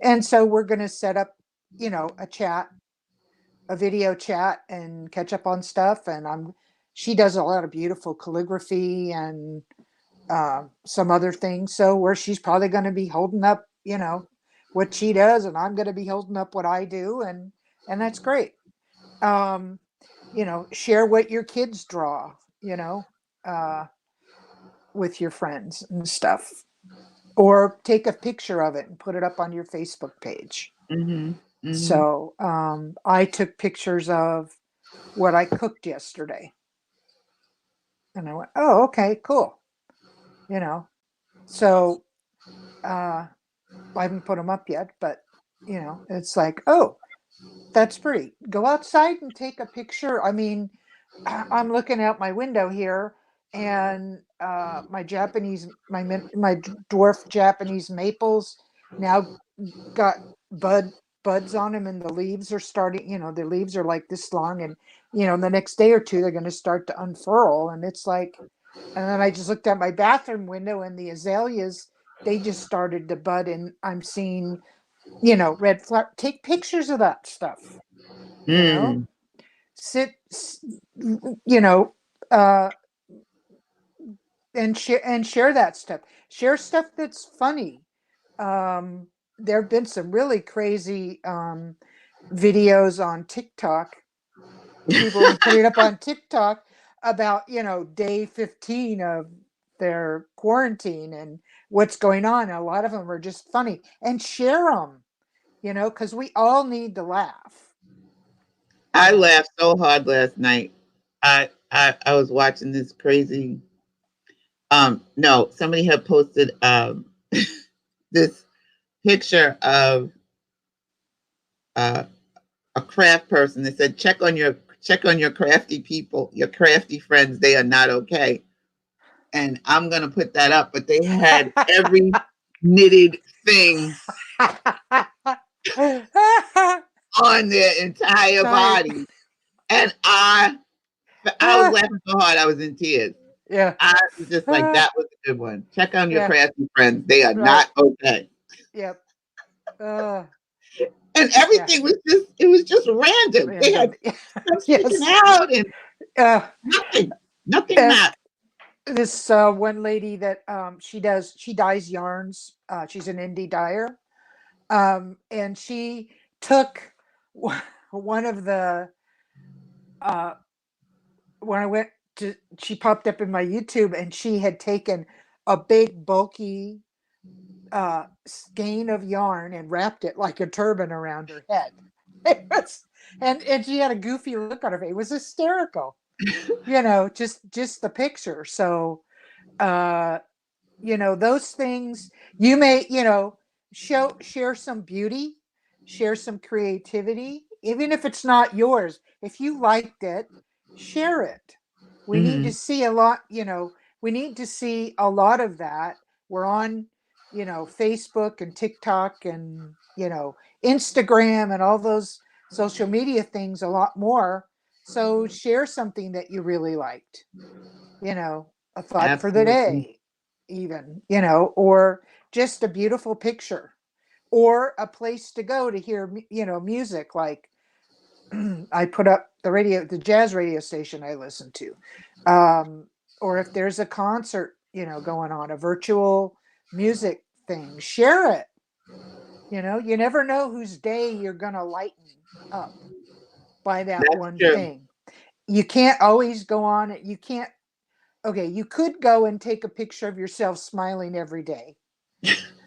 And so we're going to set up, a video chat and catch up on stuff. And she does a lot of beautiful calligraphy and some other things. So where she's probably going to be holding up, what she does, and I'm going to be holding up what I do. And that's great. Share what your kids draw, with your friends and stuff, or take a picture of it and put it up on your Facebook page. Mm-hmm. Mm-hmm. So I took pictures of what I cooked yesterday, and I went, oh, okay, cool. So I haven't put them up yet, but it's like, oh, that's pretty. Go outside and take a picture. I mean, I'm looking out my window here, and my dwarf Japanese maples now got buds on them, and the leaves are starting. The leaves are like this long, and the next day or two they're going to start to unfurl, and it's like. And then I just looked at my bathroom window, and the azaleas, they just started to bud, and I'm seeing red flower. Take pictures of that stuff. Sit, and share that stuff. Share stuff that's funny. There have been some really crazy videos on TikTok. People put it up on TikTok about day 15 of their quarantine and what's going on. A lot of them are just funny, and share them. Because we all need to laugh. I laughed so hard last night. I was watching this crazy. No, somebody had posted this picture of a craft person. They said, check on your crafty people, your crafty friends. They are not okay. And I'm gonna put that up. But they had knitted thing on their entire Nice. body. And I was laughing so hard I was in tears. Yeah. I was just like, that was a good one. Check on your Yeah. crafty friends. They are Right. not okay. Yep. And everything was just random. They had stuff sticking out and nothing matched. This one lady that she dyes yarns. She's an indie dyer. And she took one of the when I went to, she popped up in my YouTube, and she had taken a big bulky skein of yarn and wrapped it like a turban around her head. It was, and she had a goofy look on her face. It was hysterical. Just the picture. So those things you may, share some beauty, share some creativity, even if it's not yours. If you liked it, share it. We need to see a lot, we need to see a lot of that. We're on, Facebook and TikTok and, Instagram and all those social media things a lot more. So share something that you really liked, a thought for the day, even, or just a beautiful picture or a place to go to hear, music. Like I put up the jazz radio station I listen to. Or if there's a concert, going on, a virtual music thing, share it. You never know whose day you're going to lighten up by that one thing. You can't always go on it. You can't. Okay, you could go and take a picture of yourself smiling every day.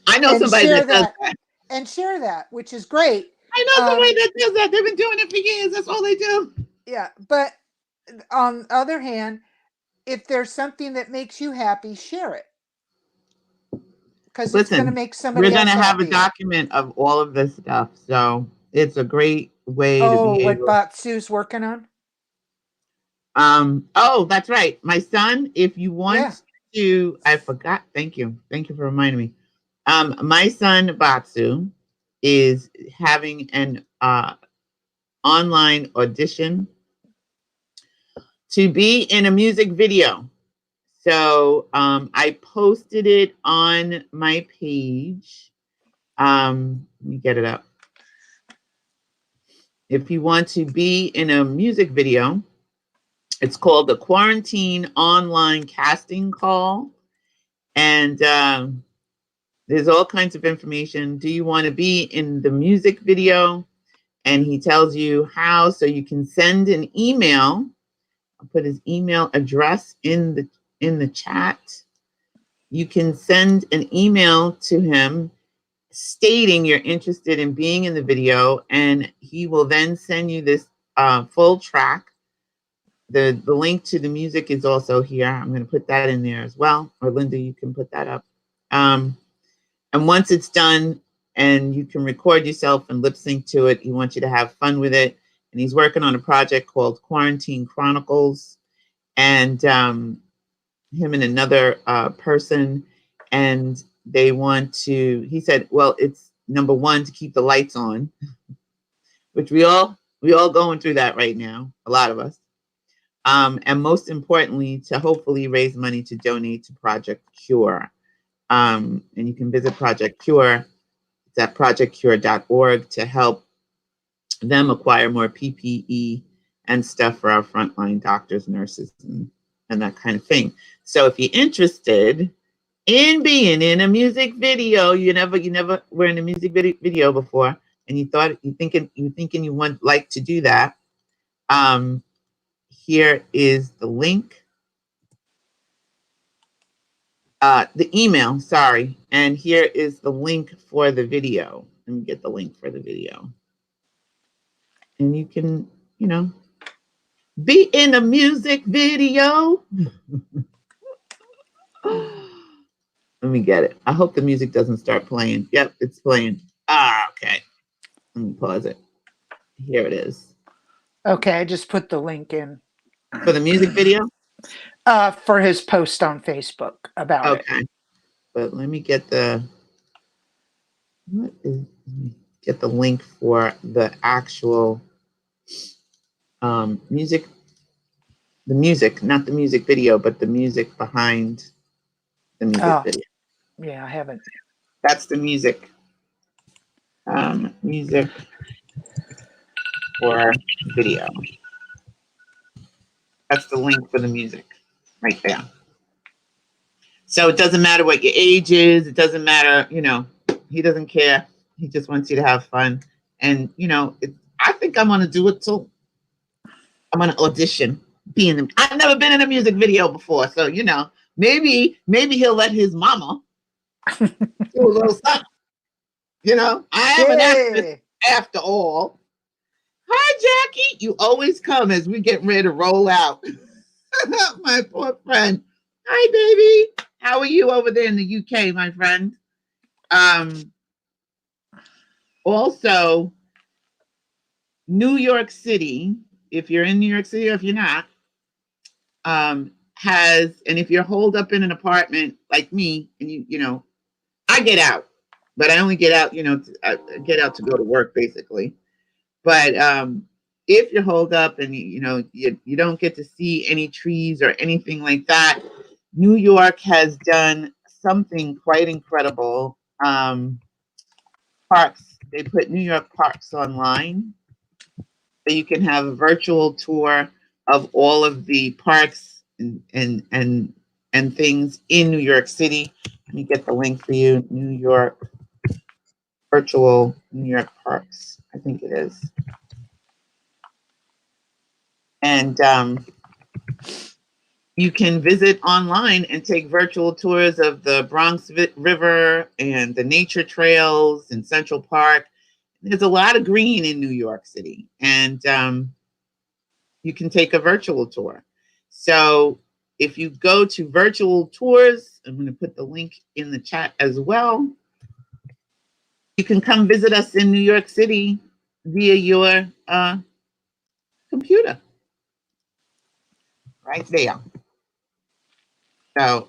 I know somebody that does that. And share that, which is great. I know somebody that does that. They've been doing it for years. That's all they do. Yeah, but on the other hand, if there's something that makes you happy, share it. Because it's going to make somebody else happy. We're going to have a document of all of this stuff. So it's a great way to be able. What Batsu's working on? That's right. My son, if you want to, I forgot. Thank you. Thank you for reminding me. My son, Batsu, is having an online audition to be in a music video. So I posted it on my page. Let me get it up. If you want to be in a music video, it's called the Quarantine Online Casting Call. And there's all kinds of information. Do you want to be in the music video? And he tells you how. So you can send an email. I'll put his email address in the chat. You can send an email to him stating you're interested in being in the video, and he will then send you this full track. The link to the music is also here. I'm going to put that in there as well. Or Linda, you can put that up. And once it's done and you can record yourself and lip sync to it, he wants you to have fun with it. And he's working on a project called Quarantine Chronicles. And him and another person, and they want to, he said, well, it's number one, to keep the lights on, which we all going through that right now, a lot of us. And most importantly, to hopefully raise money to donate to Project Cure. And you can visit Project Cure. It's at projectcure.org to help them acquire more PPE and stuff for our frontline doctors, nurses, and that kind of thing. So if you're interested in being in a music video, you never were in a music video before, and you thinking you want like to do that, here is the link, the email, sorry, and here is the link for the video. Let me get the link for the video, and you can, be in a music video. Let me get it. I hope the music doesn't start playing. Yep, it's playing. Okay. Let me pause it. Here it is. Okay, I just put the link in. For the music video? For his post on Facebook about it. Okay. But let me get the Let me get the link for the actual music. The music, not the music video, but the music behind the music Oh, video. yeah, I haven't. That's the music. Music or video. That's the link for the music right there. So it doesn't matter what your age is. It doesn't matter, he doesn't care. He just wants you to have fun. And, I think I'm going to do it too. I'm going to audition. I've never been in a music video before. So, maybe he'll let his mama do a little something. I am an actress after all. Hi, Jackie. You always come as we get ready to roll out. My poor friend. Hi, baby. How are you over there in the UK, my friend? Also, New York City, if you're in New York City or if you're not, and if you're holed up in an apartment like me, and I get out, but I only get out, I get out to go to work basically. But if you're holed up and you don't get to see any trees or anything like that, New York has done something quite incredible. Parks, they put New York parks online, so you can have a virtual tour of all of the parks and things in New York City. Let me get the link for you. New York virtual New York parks, I think it is. And you can visit online and take virtual tours of the Bronx River and the nature trails in Central Park. There's a lot of green in New York City, and you can take a virtual tour. So if you go to virtual tours, I'm going to put the link in the chat as well. You can come visit us in New York City via your computer. Right there. So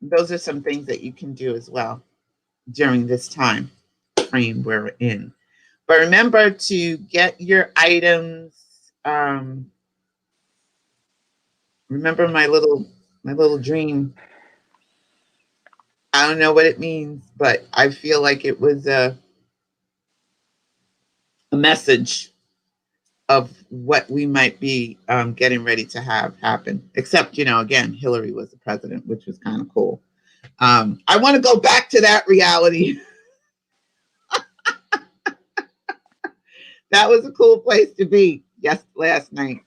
those are some things that you can do as well during this time frame we're in. But remember to get your items. Remember my little dream. I don't know what it means, but I feel like it was a message of what we might be getting ready to have happen. Except, again, Hillary was the president, which was kind of cool. I want to go back to that reality. That was a cool place to be last night.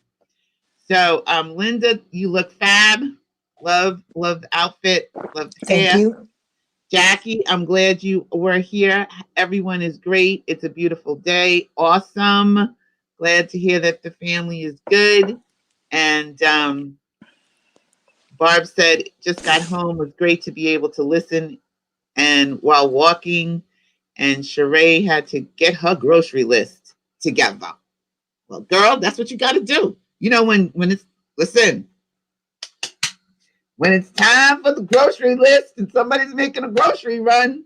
So, Linda, you look fab. Love the outfit. Love the hair. Thank you. Jackie, I'm glad you were here. Everyone is great. It's a beautiful day. Awesome. Glad to hear that the family is good. And Barb said, just got home. It was great to be able to listen and while walking. And Sheree had to get her grocery list together. Well, girl, that's what you got to do. When it's, listen, when it's time for the grocery list and somebody's making a grocery run,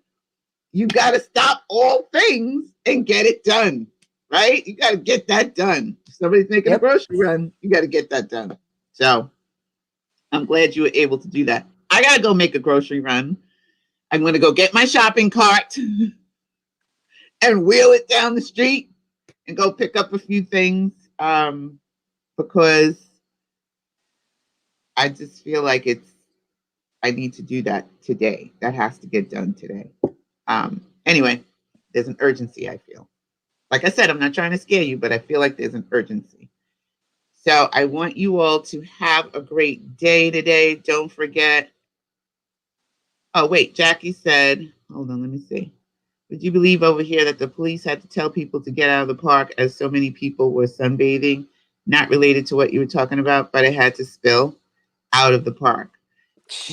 you got to stop all things and get it done, right? You got to get that done. If somebody's making a grocery run, you got to get that done. So I'm glad you were able to do that. I got to go make a grocery run. I'm going to go get my shopping cart and wheel it down the street and go pick up a few things because I just feel like I need to do that today. That has to get done today. Anyway, there's an urgency, I feel. Like I said, I'm not trying to scare you, but I feel like there's an urgency. So I want you all to have a great day today. Don't forget. Oh, wait, Jackie said, hold on, let me see. Would you believe over here that the police had to tell people to get out of the park as so many people were sunbathing? Not related to what you were talking about, but it had to spill out of the park.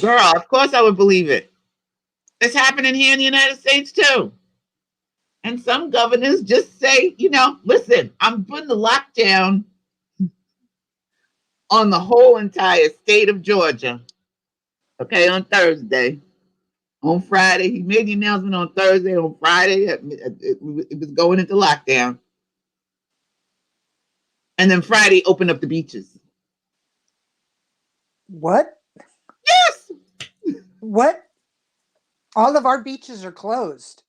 Girl, of course I would believe it. It's happening here in the United States too. And some governors just say, listen, I'm putting the lockdown on the whole entire state of Georgia. Okay, on Thursday. On Friday, he made the announcement on Thursday. On Friday, it was going into lockdown. And then Friday opened up the beaches. What? Yes. What? All of our beaches are closed.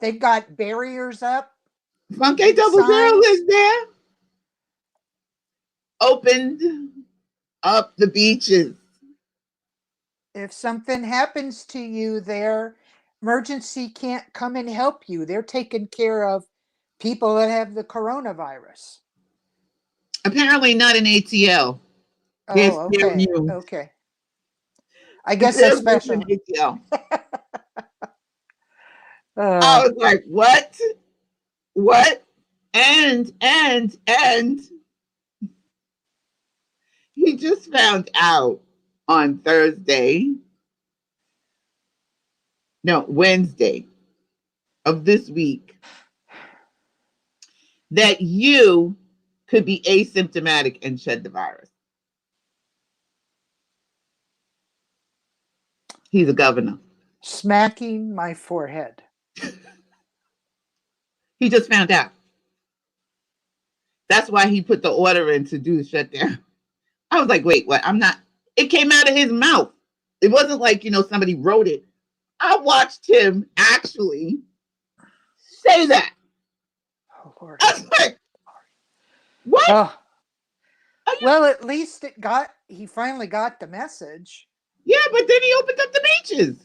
They've got barriers up. Funky Double Barrel Signs. is there. Opened up the beaches. If something happens to you there, emergency can't come and help you. They're taking care of people that have the coronavirus. Apparently not an ATL. They're Oh, scaring okay. you. Okay. I guess that's special. ATL. I Uh, was like, what? What? And he just found out on Wednesday of this week that you could be asymptomatic and shed the virus. He's a governor. smacking my forehead. He just found out. That's why he put the order in to do the shutdown. I was like, wait, what? I'm not. It came out of his mouth. It wasn't like, somebody wrote it. I watched him actually say that. Oh, Lord. I was like, what? Oh. Well, at least he finally got the message. Yeah, but then he opened up the beaches.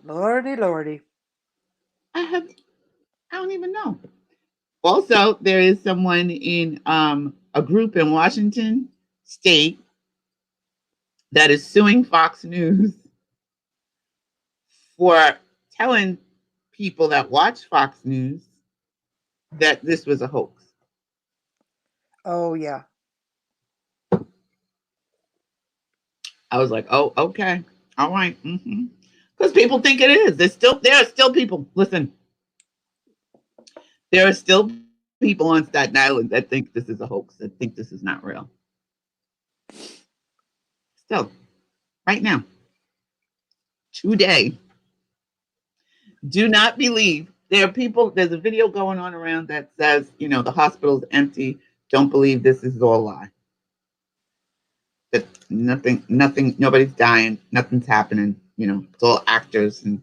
Lordy. I don't even know. Also, there is someone in a group in Washington State that is suing Fox News for telling people that watch Fox News that this was a hoax. Oh, yeah. I was like, oh, okay. All right. Because people think it is. There are still people. Listen, there are still people on Staten Island that think this is a hoax, that think this is not real. Still, right now, today, do not believe. There's a video going on around that says, the hospital's empty. Don't believe this is all a lie. That nothing, nobody's dying, nothing's happening. It's all actors. And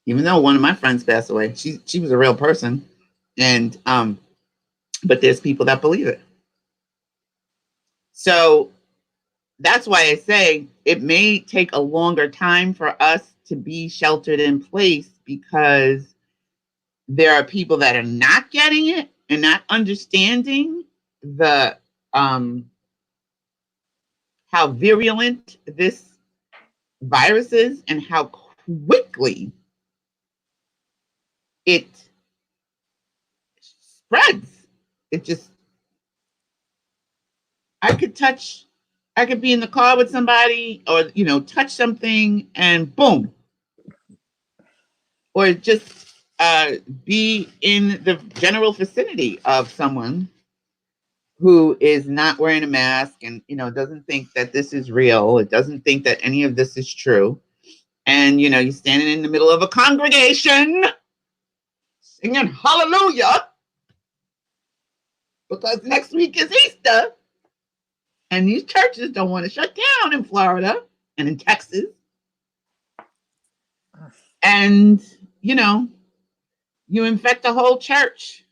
even though one of my friends passed away, she was a real person. And, but there's people that believe it. So that's why I say it may take a longer time for us to be sheltered in place, because there are people that are not getting it and not understanding the how virulent this virus is and how quickly it spreads. It just, I could be in the car with somebody, or touch something and boom, or just be in the general vicinity of someone who is not wearing a mask and doesn't think that this is real. It doesn't think that any of this is true. And you're standing in the middle of a congregation singing hallelujah because next week is Easter, and these churches don't want to shut down in Florida and in Texas. And you infect the whole church,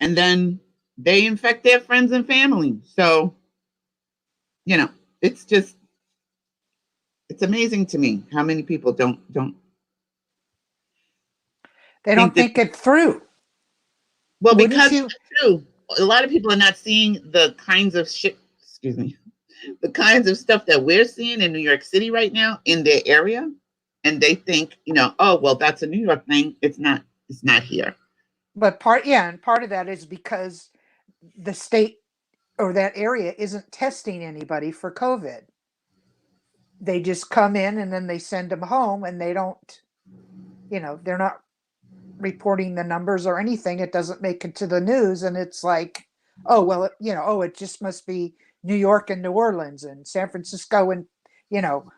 and then they infect their friends and family. So, it's amazing to me how many people don't They don't think it through. Well, because it's true. A lot of people are not seeing the kinds of the kinds of stuff that we're seeing in New York City right now in their area. And they think, oh, well, that's a New York thing. It's not here. But part of that is because the state or that area isn't testing anybody for COVID. They just come in and then they send them home, and they don't, they're not reporting the numbers or anything. It doesn't make it to the news. And it's like, oh, well, it just must be New York and New Orleans and San Francisco and,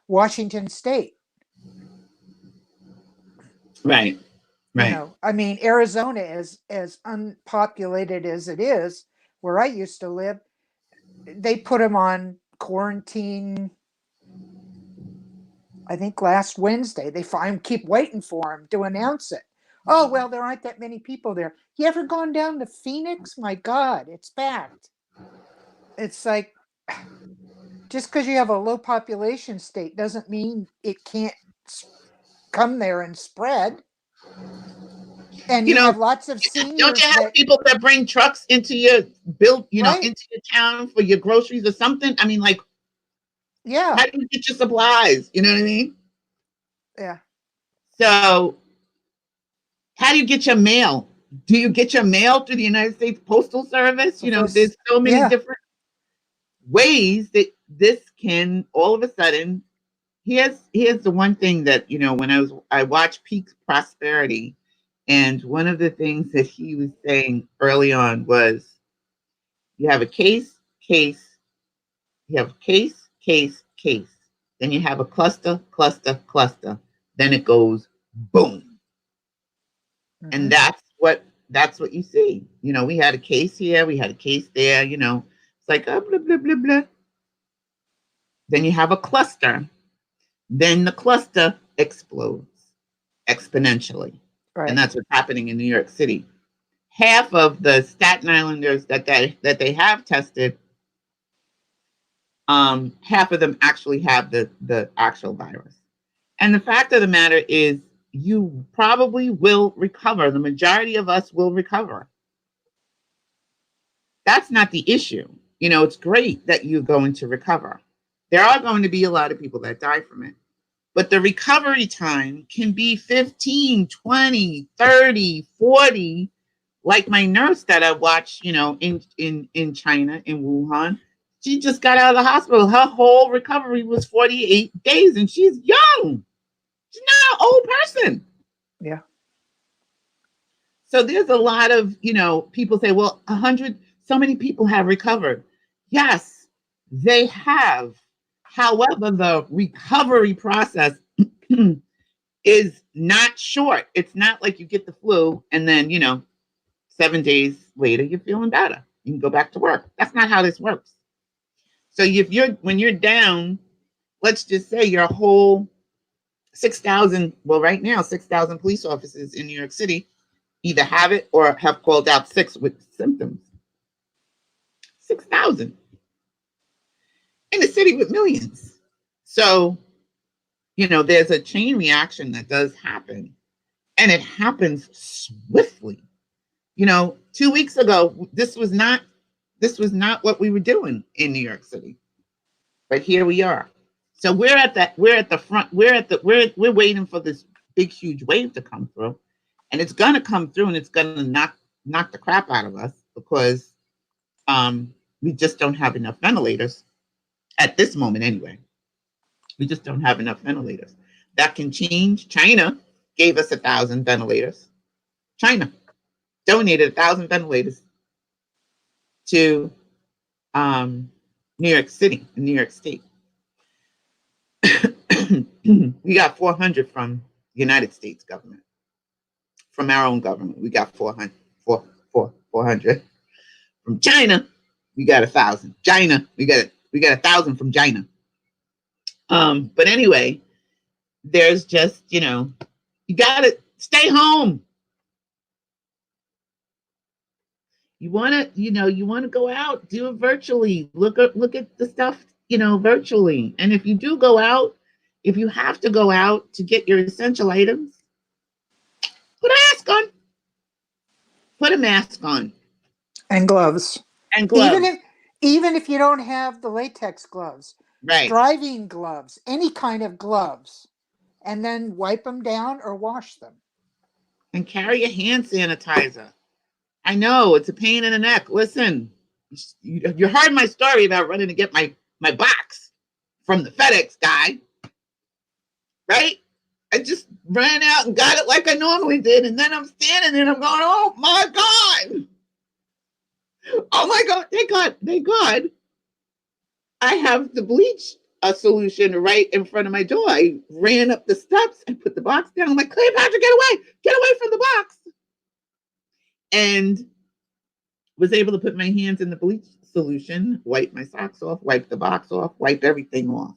Washington State. Right. Right. I mean, Arizona is as unpopulated as it is, where I used to live. They put them on quarantine, I think last Wednesday. They keep waiting for them to announce it. Oh, well, there aren't that many people there. You ever gone down to Phoenix? My God, it's packed. It's like, just because you have a low population state doesn't mean it can't come there and spread. And You you know, have lots of don't you seniors have that, people that bring trucks into your right? into your town for your groceries or something? I mean, like, Yeah, how do you get your supplies? You know what I mean? yeah. So, how do you get your mail? Do you get your mail through the United States Postal Service? So There's so many yeah, different ways that this can all of a sudden. Here's the one thing that when I watched Peak Prosperity, and one of the things that he was saying early on was you have a case, you have case, then you have a cluster, then it goes boom. And mm-hmm. that's what you see. We had a case here, we had a case there, it's like blah blah blah blah. Then you have a cluster. Then the cluster explodes exponentially. And Right. that's what's happening in New York City. Half of the Staten Islanders that they have tested, half of them actually have the actual virus. And the fact of the matter is, you probably will recover. The majority of us will recover. That's not the issue. It's great that you're going to recover. There are going to be a lot of people that die from it. But the recovery time can be 15, 20, 30, 40. Like my nurse that I watched, in China, in Wuhan, she just got out of the hospital. Her whole recovery was 48 days, and she's young. She's not an old person. Yeah. So there's a lot of, people say, well, 100, so many people have recovered. Yes, they have. However, the recovery process is not short. It's not like you get the flu and then, 7 days later, you're feeling better. You can go back to work. That's not how this works. So when you're down, let's just say your whole 6,000, well, right now, 6,000 police officers in New York City either have it or have called out sick with symptoms. 6,000 in a city with millions. So, there's a chain reaction that does happen, and it happens swiftly. 2 weeks ago, this was not what we were doing in New York City, but here we are. So we're at the front. We're waiting for this big, huge wave to come through, and it's gonna come through, and it's gonna knock the crap out of us because we just don't have enough ventilators at this moment, anyway. We just don't have enough ventilators. That can change. China gave us 1,000 ventilators. China donated 1,000 ventilators to New York City, New York State. We got 400 from the United States government. From our own government, we got 400. 400. From China, we got 1,000. China, we got 1,000 from China. But anyway, there's just, you gotta stay home. You wanna go out, do it virtually. Look at the stuff, virtually. And if you do go out, if you have to go out to get your essential items, put a mask on. Put a mask on. And gloves. And gloves. Even if you don't have the latex gloves, Right. driving gloves, any kind of gloves, and then wipe them down or wash them. And carry a hand sanitizer. I know it's a pain in the neck. Listen, you heard my story about running to get my box from the FedEx guy, right? I just ran out and got it like I normally did, and then I'm standing there and I'm going, oh my God. Oh my God, thank God. I have the bleach solution right in front of my door. I ran up the steps and put the box down. I'm like, Cleopatra, get away from the box. And was able to put my hands in the bleach solution, wipe my socks off, wipe the box off, wipe everything off.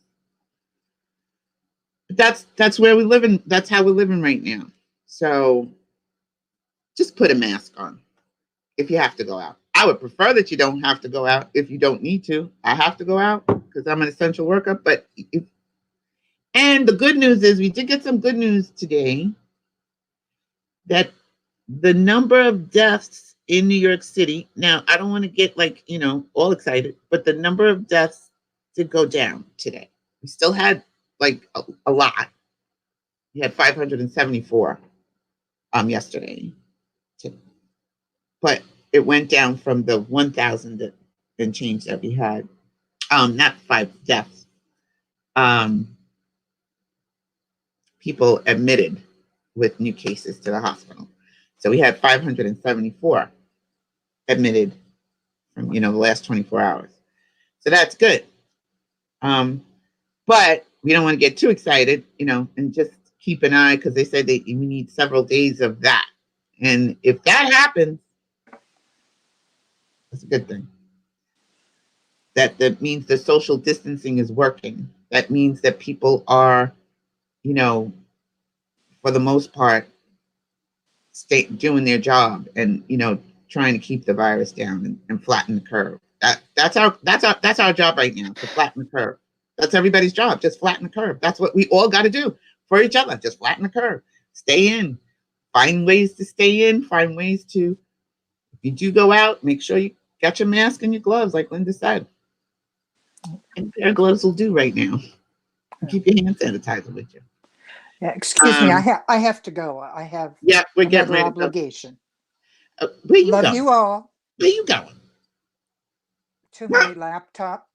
But that's where we live in. That's how we're living right now. So just put a mask on if you have to go out. I would prefer that you don't have to go out if you don't need to. I have to go out because I'm an essential worker. But and the good news is we did get some good news today that the number of deaths in New York City. Now, I don't want to get all excited, but the number of deaths did go down today. We still had a lot. We had 574 yesterday. But it went down from the 1,000 and change that we had. Not 5 deaths. People admitted with new cases to the hospital. So we had 574 admitted from the last 24 hours. So that's good. But we don't want to get too excited, and just keep an eye because they said we need several days of that. And if that happens, that's a good thing. That means the social distancing is working. That means that people are, for the most part, doing their job and trying to keep the virus down and flatten the curve. That's our job right now, to flatten the curve. That's everybody's job, just flatten the curve. That's what we all got to do for each other, just flatten the curve. Stay in, find ways to stay in, find ways to, if you do go out, make sure you got your mask and your gloves, like Linda said. And a pair of gloves will do right now. Keep your hand sanitizer with you. Yeah, excuse me, I have to go. I have we're getting ready obligation. Where you Love going? you all. Where you going? To my laptop.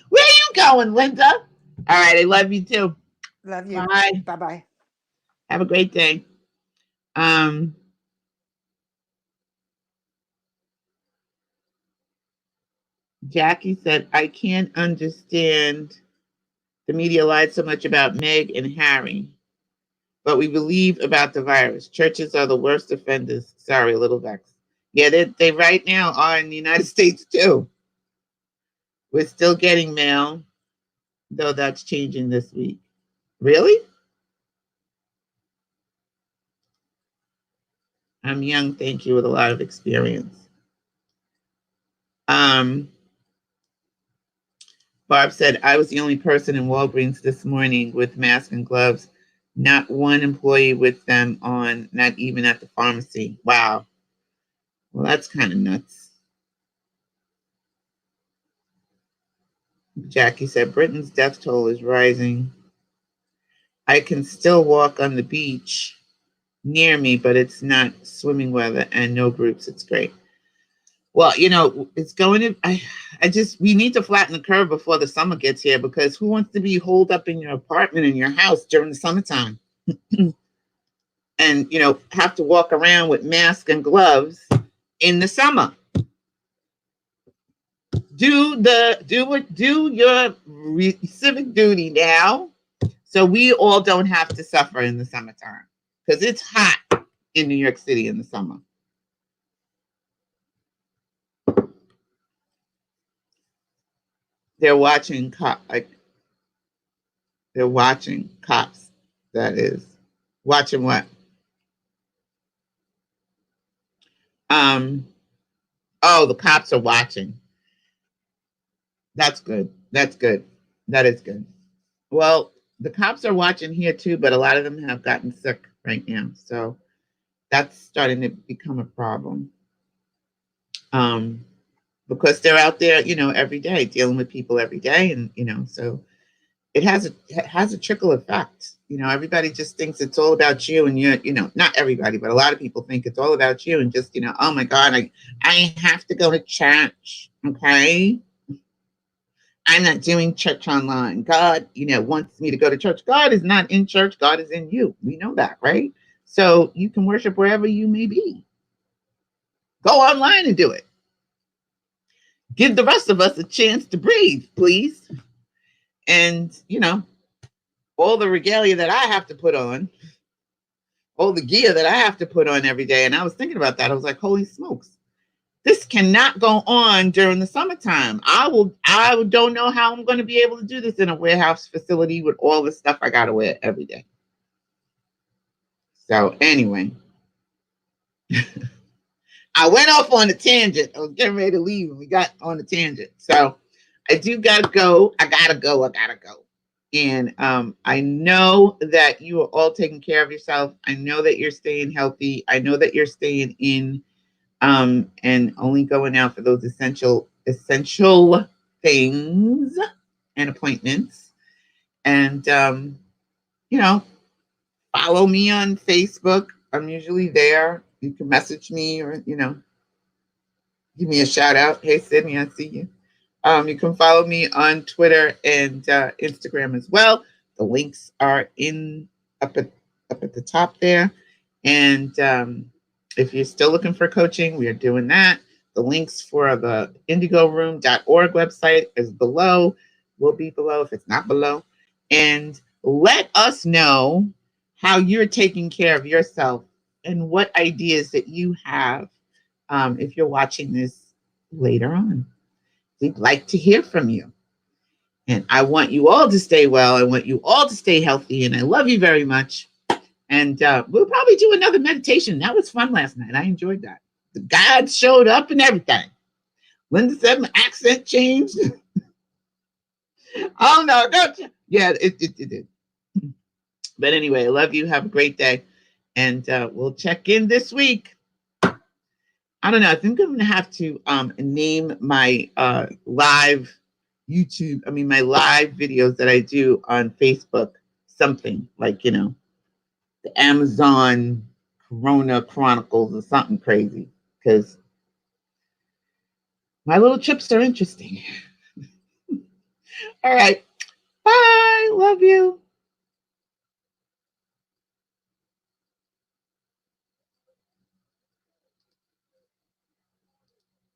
Where you going, Linda? All right, I love you too. Love you. Bye. Bye-bye. Have a great day. Jackie said, I can't understand the media lied so much about Meg and Harry, but we believe about the virus. Churches are the worst offenders. Sorry, a little vexed. Yeah, they right now are in the United States too. We're still getting mail, though that's changing this week. Really? I'm young, thank you, with a lot of experience. Barb said, I was the only person in Walgreens this morning with masks and gloves. Not one employee with them on, not even at the pharmacy. Wow. Well, that's kind of nuts. Jackie said, Britain's death toll is rising. I can still walk on the beach near me, but it's not swimming weather and no groups. It's great. Well, it's going to, we need to flatten the curve before the summer gets here, because who wants to be holed up in your apartment, in your house during the summertime? And, have to walk around with masks and gloves in the summer. Do your civic duty now, so we all don't have to suffer in the summertime, because it's hot in New York City in the summer. They're watching cops. That is watching what? The cops are watching. That's good. That is good. Well, the cops are watching here too, but a lot of them have gotten sick right now, so that's starting to become a problem. Because they're out there, every day, dealing with people every day, and so it has a trickle effect. Everybody just thinks it's all about you, and you're, not everybody, but a lot of people think it's all about you, and just, oh my God, I have to go to church, okay? I'm not doing church online. God, wants me to go to church. God is not in church. God is in you. We know that, right? So you can worship wherever you may be. Go online and do it. give the rest of us a chance to breathe, please. And, you know, all the regalia that I have to put on, all the gear that I have to put on every day. And I was thinking about that. I was like, holy smokes, this cannot go on during the summertime. I don't know how I'm going to be able to do this in a warehouse facility with all the stuff I got to wear every day. So anyway, I went off on a tangent. I was getting ready to leave and we got on a tangent. So I do gotta go. I gotta go. And I know that you are all taking care of yourself. I know that you're staying healthy. I know that you're staying in and only going out for those essential things and appointments. And you know, follow me on Facebook. I'm usually there. You can message me or, you know, give me a shout out. Hey, Sydney, I see you. You can follow me on Twitter and Instagram as well. The links are up at the top there. And if you're still looking for coaching, we are doing that. The links for the indigoroom.org website is below, will be below if it's not below. And let us know how you're taking care of yourself and what ideas that you have if you're watching this later on. We'd like to hear from you. And I want you all to stay well. I want you all to stay healthy. And I love you very much. And we'll probably do another meditation. That was fun last night. I enjoyed that. The gods showed up and everything. Linda said my accent changed. Oh, no. Don't. Yeah, it did. But anyway, I love you. Have a great day. And we'll check in this week. I don't know. I think I'm going to have to name my live YouTube, my live videos that I do on Facebook, something like, you know, the Amazon Corona Chronicles or something crazy, because my little trips are interesting. All right. Bye. Love you.